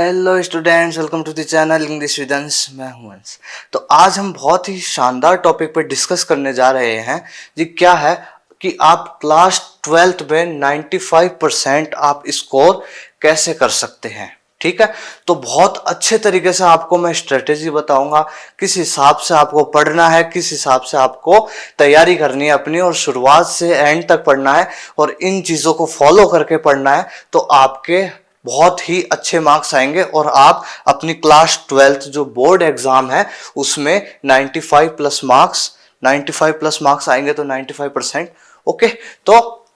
Hello students, welcome to the channel English with Ansh. मैं हूं अंश। तो आज हम बहुत ही शानदार टॉपिक पर डिस्कस करने जा रहे हैं जी। क्या है कि आप क्लास 12th में 95% आप स्कोर कैसे कर सकते हैं। ठीक है, तो बहुत अच्छे तरीके से आपको मैं स्ट्रेटेजी बताऊंगा, किस हिसाब से आपको पढ़ना है, किस हिसाब से आपको तैयारी करनी है अपनी, और शुरुआत से एंड तक पढ़ना है और इन चीज़ों को फॉलो करके पढ़ना है। तो आपके बहुत ही अच्छे मार्क्स आएंगे और आप अपनी क्लास 12th जो बोर्ड एग्जाम है उसमें 95 प्लस मार्क्स 95 प्लस मार्क्स आएंगे, तो 95%। ओके, तो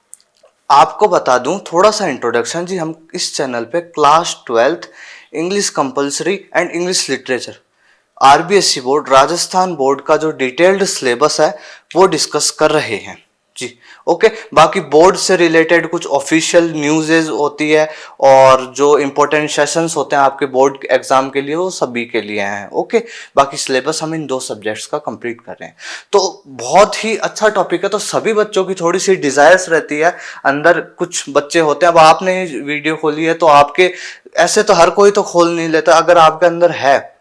आपको बता दूं थोड़ा सा इंट्रोडक्शन जी। हम इस चैनल पे class 12th English compulsory and English literature RBSE board Rajasthan board का जो डिटेल्ड सिलेबस है वो डिस्कस कर रहे हैं जी। ओके, बाकी बोर्ड से रिलेटेड कुछ ऑफिशियल न्यूज़ेज होती है और जो इंपॉर्टेंट सेशंस होते हैं आपके बोर्ड एग्जाम के लिए वो सभी के लिए हैं। ओके, बाकी सिलेबस हम इन 2 सब्जेक्ट्स का कंप्लीट कर रहे हैं। तो बहुत ही अच्छा टॉपिक है। तो सभी बच्चों की थोड़ी सी डिजायर्स रहती है, अंदर कुछ बच्चे होते हैं। अब आपने वीडियो खोली है तो आपके ऐसे तो हर कोई तो खोल नहीं लेता, अगर आपके अंदर है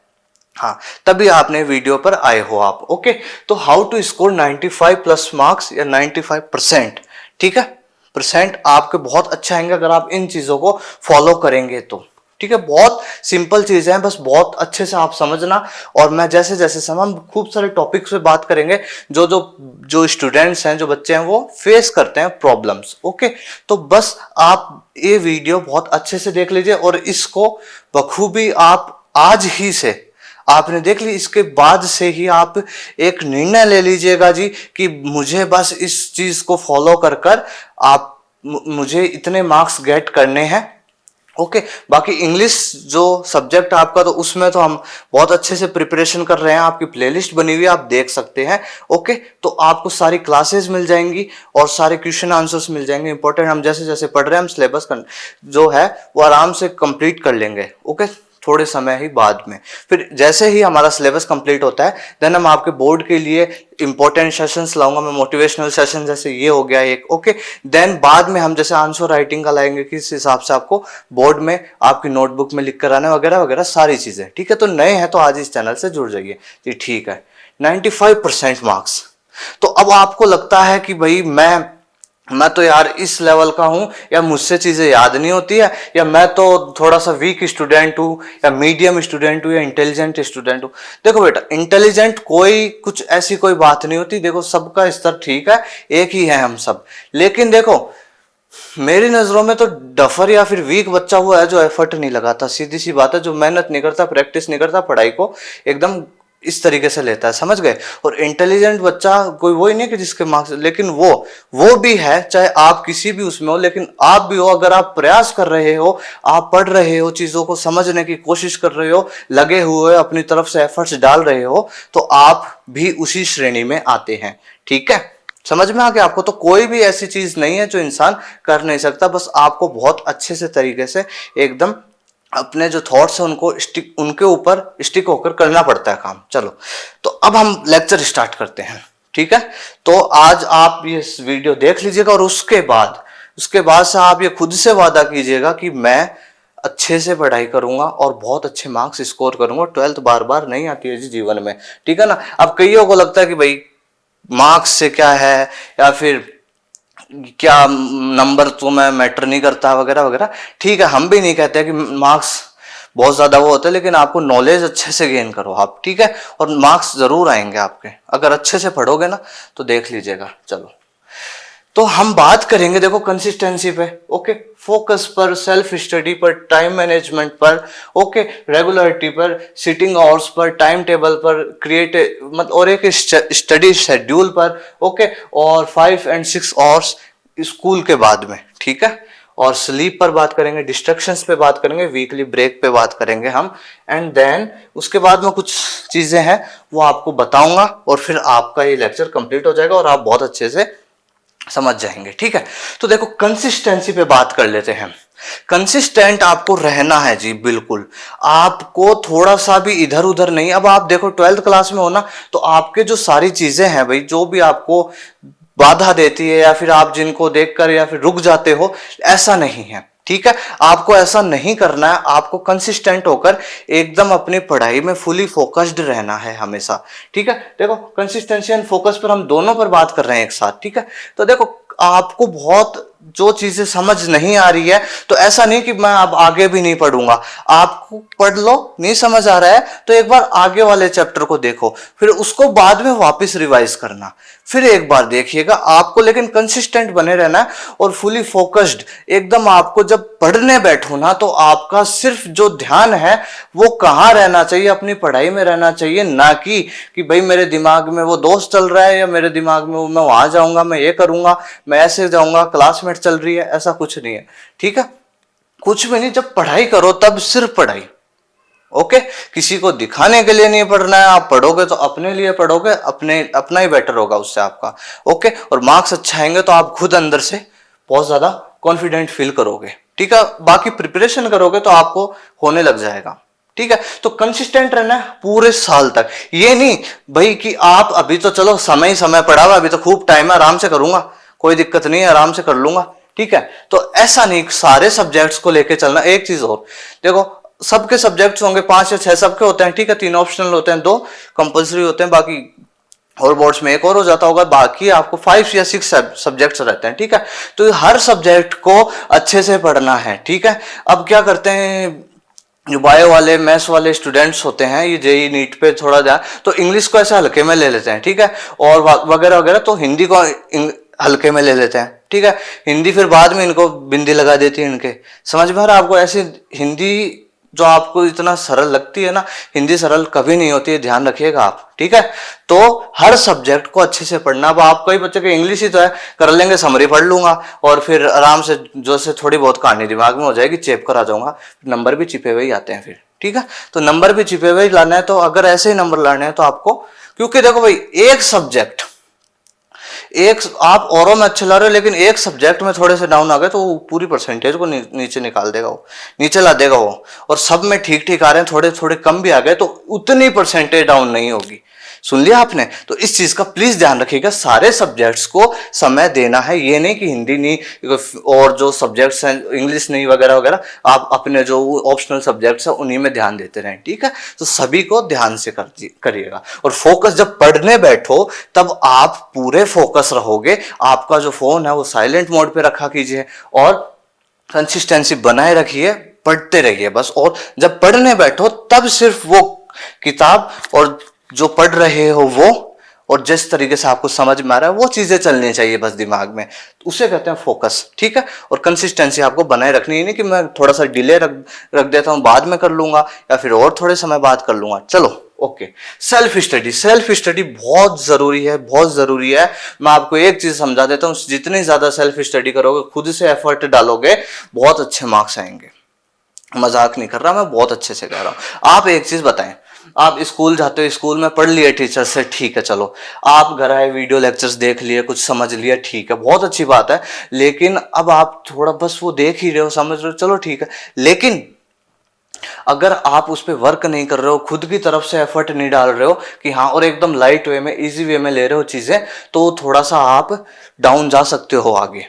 हाँ तभी आपने वीडियो पर आए हो आप। ओके, तो how to score 95 plus marks या 95%। ठीक है, परसेंट आपके बहुत अच्छे आएंगे अगर आप इन चीजों को फॉलो करेंगे तो। ठीक है, बहुत सिंपल चीजें हैं, बस बहुत अच्छे से आप समझना। और मैं जैसे जैसे हम खूब सारे टॉपिक्स पे बात करेंगे जो जो जो स्टूडेंट्स हैं, जो बच्चे हैं, वो फेस करते हैं प्रॉब्लम्स। ओके, तो बस आप ये वीडियो बहुत अच्छे से देख लीजिए और इसको बखूबी आप आज ही से आपने देख ली, इसके बाद से ही आप एक निर्णय ले लीजिएगा जी कि मुझे बस इस चीज को फॉलो कर कर आप मुझे इतने मार्क्स गेट करने हैं। ओके, बाकी इंग्लिश जो सब्जेक्ट आपका, तो उसमें तो हम बहुत अच्छे से प्रिपरेशन कर रहे हैं। आपकी प्लेलिस्ट बनी हुई है, आप देख सकते हैं। ओके, तो आपको सारी क्लासेस मिल जाएंगी और सारे क्वेश्चन आंसर्स मिल जाएंगे इंपॉर्टेंट। हम जैसे जैसे पढ़ रहे हैं, हम सिलेबस जो है वो आराम से कंप्लीट कर लेंगे। ओके, थोड़े समय ही बाद में, फिर जैसे ही हमारा सिलेबस कंप्लीट होता है देन हम आपके बोर्ड के लिए इंपॉर्टेंट सेशंस लाऊंगा मैं, मोटिवेशनल सेशन जैसे ये हो गया एक। ओके, देन बाद में हम जैसे आंसर राइटिंग का लाएंगे, किस हिसाब से आपको बोर्ड में आपकी नोटबुक में लिख कर आना वगैरह वगैरह सारी चीजें। ठीक है, तो नए हैं तो आज इस चैनल से जुड़ जाइए जी। ठीक है, 95% मार्क्स। तो अब आपको लगता है कि भाई मैं तो यार इस लेवल का हूं, या मुझसे चीजें याद नहीं होती है, या मैं तो थोड़ा सा वीक स्टूडेंट हूं, या मीडियम स्टूडेंट हूं, या इंटेलिजेंट स्टूडेंट हूं। देखो बेटा, इंटेलिजेंट कोई कुछ ऐसी कोई बात नहीं होती। देखो, सबका स्तर ठीक है, एक ही है हम सब। लेकिन देखो, मेरी नजरों में तो डफर या फिर वीक बच्चा वो है जो एफर्ट नहीं लगाता, सीधी सी बात है, जो मेहनत नहीं करता, प्रैक्टिस नहीं करता, पढ़ाई को एकदम इस तरीके से लेता है, समझ गए। और इंटेलिजेंट बच्चा कोई वो ही नहीं कि जिसके मार्क्स, लेकिन वो भी है, चाहे आप किसी भी उसमें हो, लेकिन आप भी हो। अगर आप प्रयास कर रहे हो, आप पढ़ रहे हो, चीजों को समझने की कोशिश कर रहे हो, लगे हुए अपनी तरफ से एफर्ट्स डाल रहे हो, तो आप भी उसी श्रेणी में आते हैं। ठीक है, समझ में आ गया आपको। तो कोई भी ऐसी चीज नहीं है जो इंसान कर नहीं सकता, बस आपको बहुत अच्छे से तरीके से एकदम अपने जो थॉट्स हैं उनके ऊपर स्टिक होकर करना पड़ता है काम। चलो, तो अब हम लेक्चर स्टार्ट करते हैं। ठीक है, तो आज आप ये वीडियो देख लीजिएगा और उसके बाद से आप ये खुद से वादा कीजिएगा कि मैं अच्छे से पढ़ाई करूंगा और बहुत अच्छे मार्क्स स्कोर करूंगा। 12th बार बार नहीं आती है जी जीवन में। ठीक है ना। अब कईयों को लगता है कि भाई मार्क्स से क्या है, या फिर क्या नंबर तुम्हें मैटर नहीं करता वगैरह वगैरह। ठीक है, हम भी नहीं कहते कि मार्क्स बहुत ज्यादा वो होते हैं, लेकिन आपको नॉलेज अच्छे से गेन करो आप। ठीक है, और मार्क्स जरूर आएंगे आपके अगर अच्छे से पढ़ोगे ना, तो देख लीजिएगा। चलो, तो हम बात करेंगे देखो कंसिस्टेंसी पे। ओके, फोकस पर, सेल्फ स्टडी पर, टाइम मैनेजमेंट पर, ओके, रेगुलरिटी पर, sitting hours per, time table पर, और एक स्टडी शेड्यूल पर। ओके, और 5 और 6 आवर्स स्कूल के बाद में। ठीक है, और स्लीप पर बात करेंगे, डिस्ट्रैक्शंस पे बात करेंगे, वीकली ब्रेक पे बात करेंगे हम। एंड देन उसके बाद में कुछ चीजें हैं वो आपको बताऊंगा और फिर आपका ये लेक्चर कंप्लीट हो जाएगा और आप बहुत अच्छे से समझ जाएंगे। ठीक है, तो देखो कंसिस्टेंसी पे बात कर लेते हैं। कंसिस्टेंट आपको रहना है जी, बिल्कुल। आपको थोड़ा सा भी इधर उधर नहीं। अब आप देखो 12th क्लास में हो ना, तो आपके जो सारी चीजें हैं भाई, जो भी आपको बाधा देती है या फिर आप जिनको देखकर या फिर रुक जाते हो, ऐसा नहीं है। ठीक है, आपको ऐसा नहीं करना है, आपको कंसिस्टेंट होकर एकदम अपनी पढ़ाई में फुली फोकस्ड रहना है हमेशा। ठीक है, देखो कंसिस्टेंसी एंड फोकस पर हम दोनों पर बात कर रहे हैं एक साथ। ठीक है, तो देखो आपको बहुत जो चीजें समझ नहीं आ रही है तो ऐसा नहीं कि मैं अब आगे भी नहीं पढ़ूंगा, आपको पढ़ लो, नहीं समझ आ रहा है तो एक बार आगे वाले चैप्टर को देखो, फिर उसको बाद में वापस रिवाइज करना, फिर एक बार देखिएगा आपको, लेकिन कंसिस्टेंट बने रहना है और फुली फोकस्ड एकदम। आपको जब पढ़ने बैठो ना तो आपका सिर्फ जो ध्यान है वो कहाँ रहना चाहिए, अपनी पढ़ाई में रहना चाहिए, ना कि भाई मेरे दिमाग में वो दोस्त चल रहा है या मेरे दिमाग में वो मैं वहां जाऊंगा, मैं ये करूंगा, मैं ऐसे जाऊंगा, क्लासमेट चल रही है, ऐसा कुछ नहीं है। ठीक है, कुछ भी नहीं, जब पढ़ाई करो तब सिर्फ पढ़ाई। ओके, किसी को दिखाने के लिए नहीं पढ़ना है, आप पढ़ोगे तो अपने लिए पढ़ोगे, अपना ही बेटर होगा उससे आपका। ओके, और मार्क्स अच्छा आएंगे तो आप खुद अंदर से बहुत ज्यादा कॉन्फिडेंट फील करोगे। ठीक है, बाकी प्रिपरेशन करोगे तो आपको होने लग जाएगा। ठीक है, तो कंसिस्टेंट रहना है पूरे साल तक। ये नहीं भाई कि आप अभी तो चलो समय ही समय पड़ा हुआ, अभी तो खूब टाइम है, आराम से करूंगा, कोई दिक्कत नहीं है, आराम से कर लूंगा। ठीक है, तो ऐसा नहीं, सारे सब्जेक्ट्स को लेके चलना। एक चीज और देखो, सबके सब्जेक्ट्स होंगे 5 या 6 सबके होते हैं। ठीक है, 3 ऑप्शनल होते हैं, 2 कंपल्सरी होते हैं, बाकी और बोर्ड्स में एक और हो जाता होगा, बाकी आपको 5 या 6 सब्जेक्ट्स रहते हैं। ठीक है, तो हर सब्जेक्ट को अच्छे से पढ़ना है। ठीक है, अब क्या करते हैं जो बायो वाले मैथ्स वाले स्टूडेंट्स होते हैं, ये जेई नीट पे थोड़ा ध्यान, तो इंग्लिश को ऐसे हल्के में ले लेते हैं। ठीक है, और वगैरह वगैरह, तो हिंदी को हल्के में ले लेते हैं। ठीक है, हिंदी फिर बाद में इनको बिंदी लगा देती है इनके, समझ में आ रहा है आपको? ऐसे हिंदी जो आपको इतना सरल लगती है ना, हिंदी सरल कभी नहीं होती है, ध्यान रखिएगा आप। ठीक है, तो हर सब्जेक्ट को अच्छे से पढ़ना। अब आप कई बच्चे के इंग्लिश ही तो है, कर लेंगे, समरी पढ़ लूंगा और फिर आराम से जो से थोड़ी बहुत कहानी दिमाग में हो जाएगी, चेप कर आ जाऊंगा, नंबर भी चिपे हुए ही आते हैं फिर। ठीक है, तो नंबर भी चिपे हुए ही लाना है, तो अगर ऐसे ही नंबर लाने हैं तो आपको, क्योंकि देखो भाई एक सब्जेक्ट, एक आप औरों में अच्छे ला रहे हो लेकिन एक सब्जेक्ट में थोड़े से डाउन आ गए तो वो पूरी परसेंटेज को नीचे निकाल देगा, वो नीचे ला देगा वो। और सब में ठीक ठीक आ रहे हैं, थोड़े थोड़े कम भी आ गए तो उतनी परसेंटेज डाउन नहीं होगी। सुन लिया आपने? तो इस चीज का प्लीज ध्यान रखिएगा, सारे सब्जेक्ट्स को समय देना है। ये नहीं कि हिंदी नहीं और जो सब्जेक्ट्स हैं इंग्लिश नहीं वगैरह वगैरह, आप अपने जो ऑप्शनल सब्जेक्ट्स हैं उन्हीं में ध्यान देते रहें। ठीक है, तो सभी को ध्यान से करिएगा। और फोकस, जब पढ़ने बैठो तब आप पूरे फोकस रहोगे, आपका जो फोन है वो साइलेंट मोड पे रखा कीजिए और कंसिस्टेंसी बनाए रखिए, पढ़ते रहिए बस। और जब पढ़ने बैठो तब सिर्फ वो किताब और जो पढ़ रहे हो वो, और जिस तरीके से आपको समझ में आ रहा है वो चीजें चलनी चाहिए बस दिमाग में, तो उसे कहते हैं फोकस। ठीक है, और कंसिस्टेंसी आपको बनाए रखनी है, नहीं कि मैं थोड़ा सा डिले रख देता हूं, बाद में कर लूंगा या फिर और थोड़े समय बाद कर लूंगा। चलो okay, self study. Self study बहुत जरूरी है, बहुत जरूरी है। मैं आपको एक चीज समझा देता हूं, जितनी ज्यादा सेल्फ स्टडी करोगे, खुद से एफर्ट डालोगे, बहुत अच्छे मार्क्स आएंगे। मजाक नहीं कर रहा मैं, बहुत अच्छे से कह रहा हूं। आप एक चीज बताएं, आप स्कूल जाते हो, स्कूल में पढ़ लिए टीचर से, ठीक है, चलो आप घर आए, वीडियो लेक्चर्स देख लिए, कुछ समझ लिया, ठीक है, बहुत अच्छी बात है। लेकिन अब आप थोड़ा बस वो देख ही रहे हो, समझ रहे हो, चलो ठीक है, लेकिन अगर आप उस पर वर्क नहीं कर रहे हो, खुद की तरफ से एफर्ट नहीं डाल रहे हो कि हाँ, और एकदम लाइट वे में, इजी वे में ले रहे हो चीजें, तो थोड़ा सा आप डाउन जा सकते हो आगे।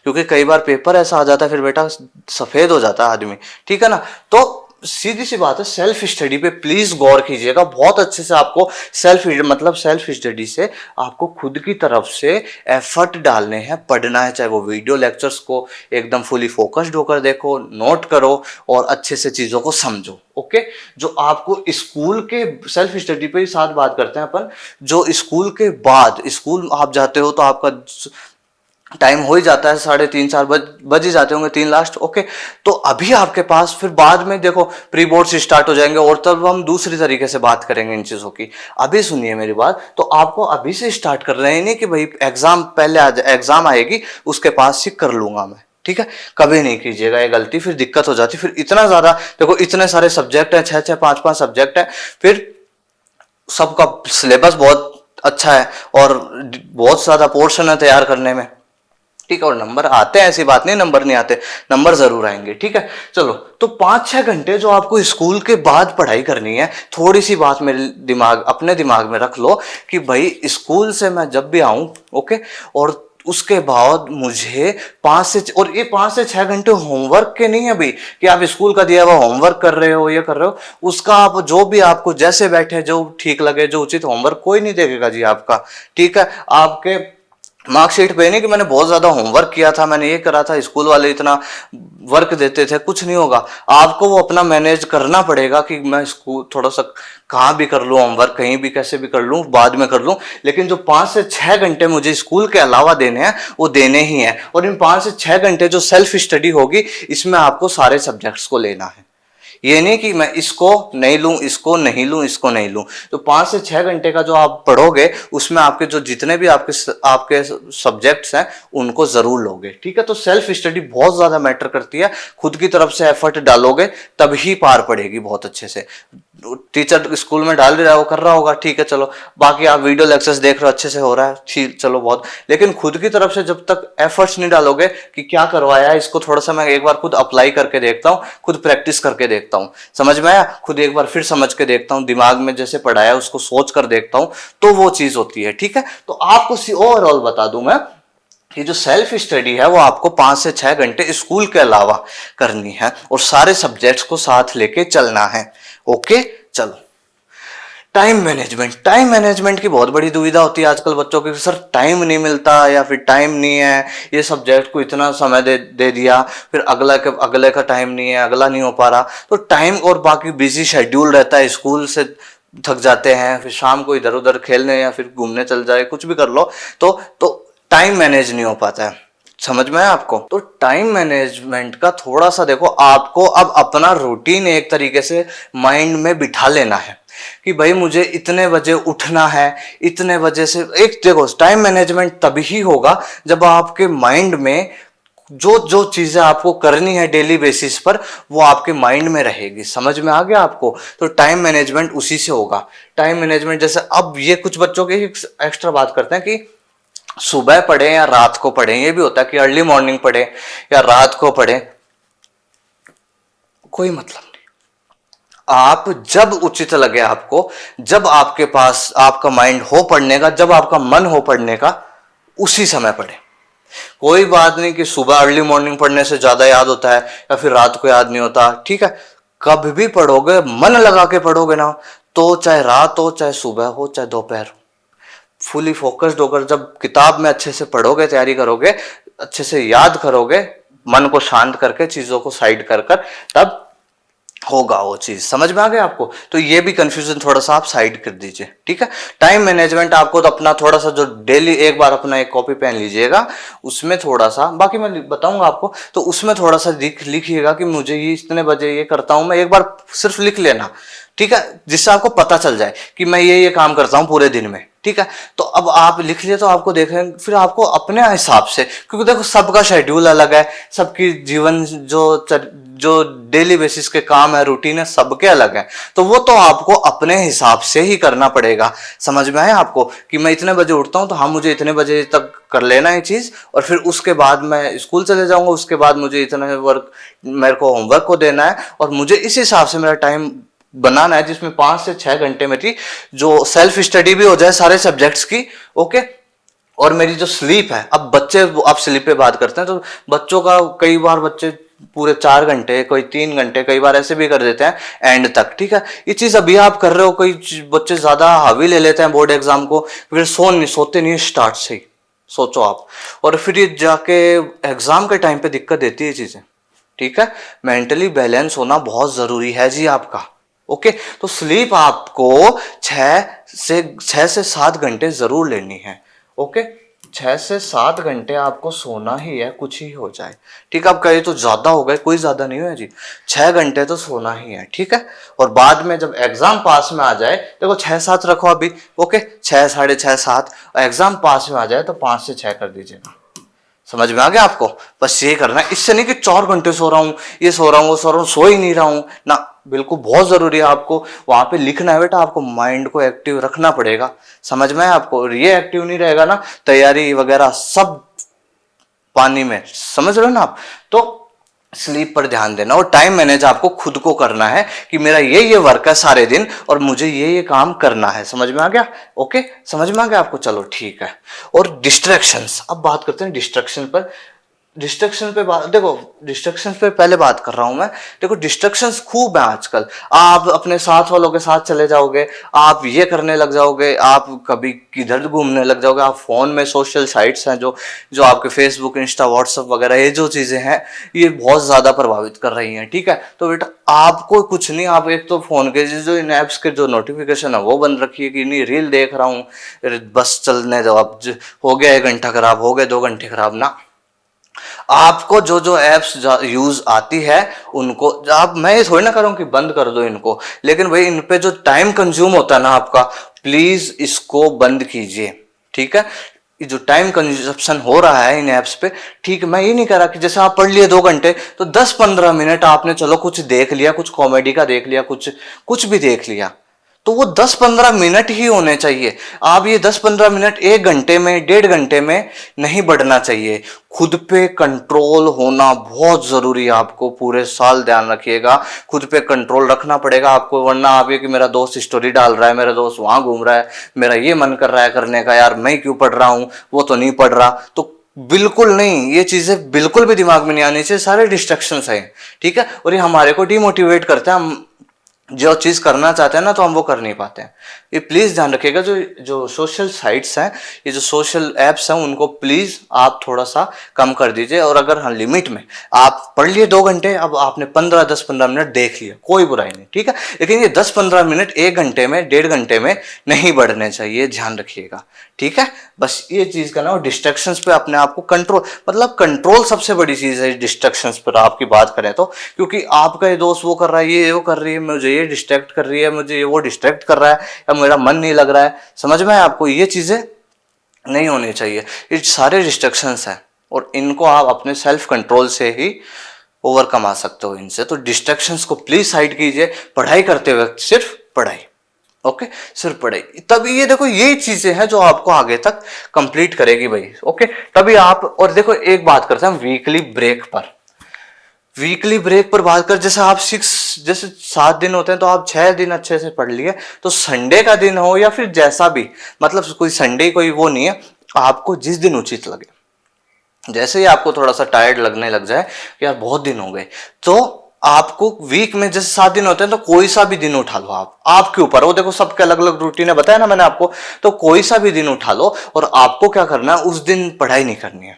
क्योंकि कई बार पेपर ऐसा आ जाता है फिर बेटा सफेद हो जाता है आदमी। ठीक है ना, तो सीधी सी बात है, सेल्फ स्टडी पे प्लीज गौर कीजिएगा बहुत अच्छे से। आपको सेल्फ स्टडी से आपको खुद की तरफ से एफर्ट डालने हैं, पढ़ना है, चाहे वो वीडियो लेक्चर्स को एकदम फुली फोकस्ड होकर देखो, नोट करो और अच्छे से चीजों को समझो। ओके, जो आपको स्कूल के सेल्फ स्टडी पे ही साथ बात करते हैं अपन, जो स्कूल के बाद, स्कूल आप जाते हो तो आपका टाइम हो ही जाता है, 3:30-4 बज ही जाते होंगे, 3 लास्ट। ओके, तो अभी आपके पास, फिर बाद में देखो प्री बोर्ड्स स्टार्ट हो जाएंगे और तब हम दूसरी तरीके से बात करेंगे इन चीजों की। अभी सुनिए मेरी बात, तो आपको अभी से स्टार्ट कर रहे हैं, नहीं कि भाई एग्जाम पहले एग्जाम आएगी उसके पास ही कर लूंगा मैं। ठीक है, कभी नहीं कीजिएगा ये गलती, फिर दिक्कत हो जाती। फिर इतना ज्यादा देखो, इतने सारे सब्जेक्ट है, 6-6 5-5 सब्जेक्ट है, फिर सबका सिलेबस बहुत अच्छा है और बहुत ज्यादा पोर्शन है तैयार करने में। ठीक है, और नंबर आते हैं, ऐसी बात नहीं नंबर नहीं आते, नंबर जरूर आएंगे। ठीक है, चलो, तो 5-6 घंटे जो आपको स्कूल के बाद पढ़ाई करनी है, थोड़ी सी बात अपने दिमाग में रख लो कि भाई स्कूल से मैं जब भी आऊं, ओके, और उसके बाद मुझे 5 से और ये 5 से 6 घंटे होमवर्क के नहीं है अभी कि आप स्कूल का दिया हुआ होमवर्क कर रहे हो, ये कर रहे हो, उसका आप जो भी आपको जैसे बैठे जो ठीक लगे जो उचित होमवर्क कोई नहीं देखेगा जी आपका। ठीक है, आपके मार्कशीट पे नहीं कि मैंने बहुत ज्यादा होमवर्क किया था, मैंने ये करा था, स्कूल वाले इतना वर्क देते थे, कुछ नहीं होगा। आपको वो अपना मैनेज करना पड़ेगा कि मैं स्कूल थोड़ा सा कहाँ भी कर लूँ होमवर्क, कहीं भी कैसे भी कर लूँ, बाद में कर लूँ, लेकिन जो 5 से 6 घंटे मुझे स्कूल के अलावा देने हैं वो देने ही हैं। और इन 5 से 6 घंटे जो सेल्फ स्टडी होगी इसमें आपको सारे सब्जेक्ट्स को लेना है। ये नहीं कि मैं इसको नहीं लूं, इसको नहीं लूं, इसको नहीं लूं। तो 5 से 6 घंटे का जो आप पढ़ोगे उसमें आपके जो जितने भी आपके सब्जेक्ट्स हैं उनको जरूर लोगे। ठीक है, तो सेल्फ स्टडी बहुत ज्यादा मैटर करती है, खुद की तरफ से एफर्ट डालोगे तभी पार पड़ेगी बहुत अच्छे से। टीचर स्कूल में डाल रहा है वो कर रहा होगा, ठीक है चलो, बाकी आप वीडियो लेक्चर्स देख रहे हो अच्छे से हो रहा है, ठीक चलो बहुत, लेकिन खुद की तरफ से जब तक एफर्ट्स नहीं डालोगे कि क्या करवाया इसको थोड़ा सा मैं एक बार खुद अप्लाई करके देखता हूँ, खुद प्रैक्टिस करके देखता हूँ, समझ में आया, खुद एक बार फिर समझ के देखता हूँ, दिमाग में जैसे पढ़ाया उसको सोच कर देखता हूँ, तो वो चीज होती है। ठीक है, तो आपको ओवरऑल बता दूं मैं कि जो सेल्फ स्टडी है वो आपको 5 से 6 घंटे स्कूल के अलावा करनी है और सारे सब्जेक्ट्स को साथ लेके चलना है। ओके, चलो। टाइम मैनेजमेंट की बहुत बड़ी दुविधा होती है आजकल बच्चों की, सर टाइम नहीं मिलता या फिर टाइम नहीं है, ये सब्जेक्ट को इतना समय दे दिया, फिर अगले का टाइम नहीं है, अगला नहीं हो पा रहा। तो टाइम और बाकी बिजी शेड्यूल रहता है, स्कूल से थक जाते हैं, फिर शाम को इधर उधर खेलने या फिर घूमने चल जाए, कुछ भी कर लो, तो टाइम मैनेज नहीं हो पाता है। समझ में है आपको? तो टाइम मैनेजमेंट का थोड़ा सा देखो, आपको अब अपना रूटीन एक तरीके से माइंड में बिठा लेना है कि भाई मुझे इतने बजे उठना है, इतने बजे से, एक देखो टाइम मैनेजमेंट तभी होगा जब आपके माइंड में जो जो चीजें आपको करनी है डेली बेसिस पर वो आपके माइंड में रहेगी। समझ में आ गया आपको? तो टाइम मैनेजमेंट उसी से होगा। टाइम मैनेजमेंट जैसे अब ये कुछ बच्चों के एक्स्ट्रा बात करते हैं कि सुबह पढ़े या रात को पढ़े, ये भी होता है कि अर्ली मॉर्निंग पढ़े या रात को पढ़े, कोई मतलब नहीं। आप जब उचित लगे आपको, जब आपके पास आपका माइंड हो पढ़ने का, जब आपका मन हो पढ़ने का, उसी समय पढ़े। कोई बात नहीं कि सुबह अर्ली मॉर्निंग पढ़ने से ज्यादा याद होता है या फिर रात को याद नहीं होता। ठीक है, कभी भी पढ़ोगे, मन लगा के पढ़ोगे ना, तो चाहे रात हो, चाहे सुबह हो, चाहे दोपहर हो, फुली फोकस्ड होकर जब किताब में अच्छे से पढ़ोगे, तैयारी करोगे, अच्छे से याद करोगे, मन को शांत करके चीजों को साइड कर कर, तब होगा वो चीज। समझ में आ गया आपको? तो ये भी कंफ्यूजन थोड़ा सा आप साइड कर दीजिए। ठीक है, टाइम मैनेजमेंट आपको तो अपना थोड़ा सा जो डेली एक बार अपना एक कॉपी पेन लीजिएगा, उसमें थोड़ा सा, बाकी मैं बताऊंगा आपको, तो उसमें थोड़ा सा लिखिएगा कि मुझे ये इतने बजे ये करता हूं मैं, एक बार सिर्फ लिख लेना। ठीक है, जिससे आपको पता चल जाए कि मैं ये काम करता हूं पूरे दिन में। ठीक है, तो अब आप लिख लिए तो आपको देखें, फिर आपको अपने हिसाब से, क्योंकि देखो सबका शेड्यूल अलग है, सबकी जीवन जो डेली बेसिस के काम है, रूटीन है, सबके अलग है, तो वो तो आपको अपने हिसाब से ही करना पड़ेगा। समझ में आया आपको कि मैं इतने बजे उठता हूं तो हाँ मुझे इतने बजे तक कर लेना है चीज, और फिर उसके बाद मैं स्कूल चले जाऊंगा, उसके बाद मुझे इतना वर्क मेरे को होमवर्क को देना है, और मुझे इस हिसाब से मेरा टाइम बनाना है जिसमें 5 से 6 घंटे मेरी जो सेल्फ स्टडी भी हो जाए सारे सब्जेक्ट्स की। ओके, और मेरी जो स्लीप है, अब बच्चे आप स्लीप पे बात करते हैं, तो बच्चों का कई बार बच्चे पूरे 4 घंटे, कोई 3 घंटे, कई बार ऐसे भी कर देते हैं एंड तक। ठीक है, ये चीज अभी आप कर रहे हो, कोई बच्चे ज्यादा हावी ले लेते हैं बोर्ड एग्जाम को, फिर सोते नहीं स्टार्ट से ही, सोचो आप, और फिर ये जाके एग्जाम के टाइम पे दिक्कत देती है चीजें। ठीक है, मेंटली बैलेंस होना बहुत जरूरी है जी आपका। ओके, तो स्लीप आपको 6 से 7 घंटे जरूर लेनी है। ओके, 6 से 7 घंटे आपको सोना ही है, कुछ ही हो जाए। ठीक है, आप कहिए तो ज्यादा हो गए, कोई ज्यादा नहीं है जी, 6 घंटे तो सोना ही है। ठीक है, और बाद में जब एग्जाम पास में आ जाए, देखो 6-7 रखो अभी। ओके, 6, 6:30, 7, एग्जाम पास में आ जाए तो 5 से 6 कर दीजिएगा। समझ में आ गया आपको? बस ये करना है, इससे नहीं कि 4 घंटे सो रहा हूँ, ये सो रहा हूँ, वो सो रहा हूँ, सो ही नहीं रहा हूँ ना, बिल्कुल बहुत जरूरी है आपको वहां पे लिखना है बेटा, आपको माइंड को एक्टिव रखना पड़ेगा। समझ में है आपको? ये एक्टिव नहीं रहेगा ना, तैयारी वगैरह सब पानी में, समझ रहे हो ना आप? तो स्लीप पर ध्यान देना और टाइम मैनेज आपको खुद को करना है कि मेरा ये वर्क है सारे दिन और मुझे ये काम करना है। समझ में आ गया? ओके, समझ में आ गया आपको? चलो ठीक है। और डिस्ट्रैक्शंस, अब बात करते हैं डिस्ट्रैक्शन पर। डिस्ट्रक्शन पे बात, देखो डिस्ट्रक्शन पे पहले बात कर रहा हूं मैं। देखो डिस्ट्रक्शंस खूब है आजकल। आप अपने साथ वालों के साथ चले जाओगे, आप ये करने लग जाओगे, आप कभी किधर घूमने लग जाओगे, आप फोन में सोशल साइट्स हैं जो जो आपके फेसबुक, इंस्टा, व्हाट्सअप वगैरह, ये जो चीजें हैं ये बहुत ज्यादा प्रभावित कर रही हैं। ठीक है, तो बेटा आपको कुछ नहीं, आप एक तो फोन के जो इन एप्स के जो नोटिफिकेशन है वो बंद रखिए कि नहीं रील देख रहा हूँ बस चलने दो। अब हो गया 1 घंटा खराब, हो गए 2 घंटे खराब ना। आपको जो जो एप्स यूज आती है उनको आप, मैं ये थोड़ी ना करूँ कि बंद कर दो इनको, लेकिन भाई इन पे जो टाइम कंज्यूम होता है ना आपका, प्लीज इसको बंद कीजिए। ठीक है, ये जो टाइम कंजप्शन हो रहा है इन एप्स पे, ठीक है, मैं ये नहीं कह रहा कि जैसे आप पढ़ लिए 2 घंटे तो 10-15 मिनट आपने चलो कुछ देख लिया, कुछ कॉमेडी का देख लिया, कुछ कुछ भी देख लिया, तो वो 10-15 मिनट ही होने चाहिए। आप ये 10-15 मिनट 1 घंटे में, 1.5 घंटे में नहीं बढ़ना चाहिए। खुद पे कंट्रोल होना बहुत जरूरी है, आपको पूरे साल ध्यान रखिएगा। खुद पे कंट्रोल रखना पड़ेगा आपको, वरना आप ये कि मेरा दोस्त स्टोरी डाल रहा है, मेरा दोस्त वहां घूम रहा है, मेरा ये मन कर रहा है करने का, यार मैं क्यों पढ़ रहा हूं, वो तो नहीं पढ़ रहा। तो बिल्कुल नहीं, ये चीजें बिल्कुल भी दिमाग में नहीं आनी चाहिए। सारे डिस्ट्रक्शंस हैं, ठीक है, और ये हमारे को डिमोटिवेट करते हैं। हम जो चीज करना चाहते हैं ना तो हम वो कर नहीं पाते हैं। ये प्लीज ध्यान रखिएगा, जो जो सोशल साइट्स हैं, ये जो सोशल एप्स हैं, उनको प्लीज आप थोड़ा सा कम कर दीजिए। और अगर हाँ लिमिट में, आप पढ़ लिए 2 घंटे, अब आपने 10-15 मिनट देख लिया, कोई बुराई नहीं, ठीक है, लेकिन ये 10-15 मिनट 1 घंटे में, 1.5 घंटे में नहीं बढ़ने चाहिए, ध्यान रखिएगा। ठीक है, बस ये चीज का ना, डिस्ट्रैक्शंस पे अपने आप को कंट्रोल, मतलब कंट्रोल सबसे बड़ी चीज है डिस्ट्रैक्शंस पर आपकी बात करें तो। क्योंकि आपका ये दोस्त वो कर रहा है, ये वो कर रही है, मुझे ये डिस्ट्रैक्ट कर रही है, मुझे ये वो डिस्ट्रैक्ट कर रहा है, या मेरा मन नहीं लग रहा है। समझ में है आपको? ये चीजें नहीं होनी चाहिए। ये सारे डिस्ट्रैक्शंस हैं और इनको आप अपने सेल्फ कंट्रोल से ही ओवरकम आ सकते हो इनसे। तो डिस्ट्रैक्शंस को प्लीज साइड कीजिए, पढ़ाई करते वक्त सिर्फ पढ़ाई। ओके, सिर्फ पढ़ाई, तभी ये देखो ये चीजें हैं जो आपको आगे तक कंप्लीट करेगी भाई। ओके, तभी आप, और देखो एक बात करते हैं वीकली ब्रेक पर। वीकली ब्रेक पर बात कर, जैसे आप जैसे 7 दिन होते हैं तो आप 6 दिन अच्छे से पढ़ लिए, तो संडे का दिन हो या फिर जैसा भी, मतलब कोई संडे कोई वो नहीं है, आपको जिस दिन उचित लगे, जैसे ही आपको थोड़ा सा टायर्ड लगने लग जाए कि यार बहुत दिन हो गए, तो आपको वीक में जैसे 7 दिन होते हैं तो कोई सा भी दिन उठा लो। आप आपके ऊपर, वो देखो सबके अलग अलग रूटीन है, बताया ना मैंने आपको, तो कोई सा भी दिन उठा लो और आपको क्या करना है, उस दिन पढ़ाई नहीं करनी है।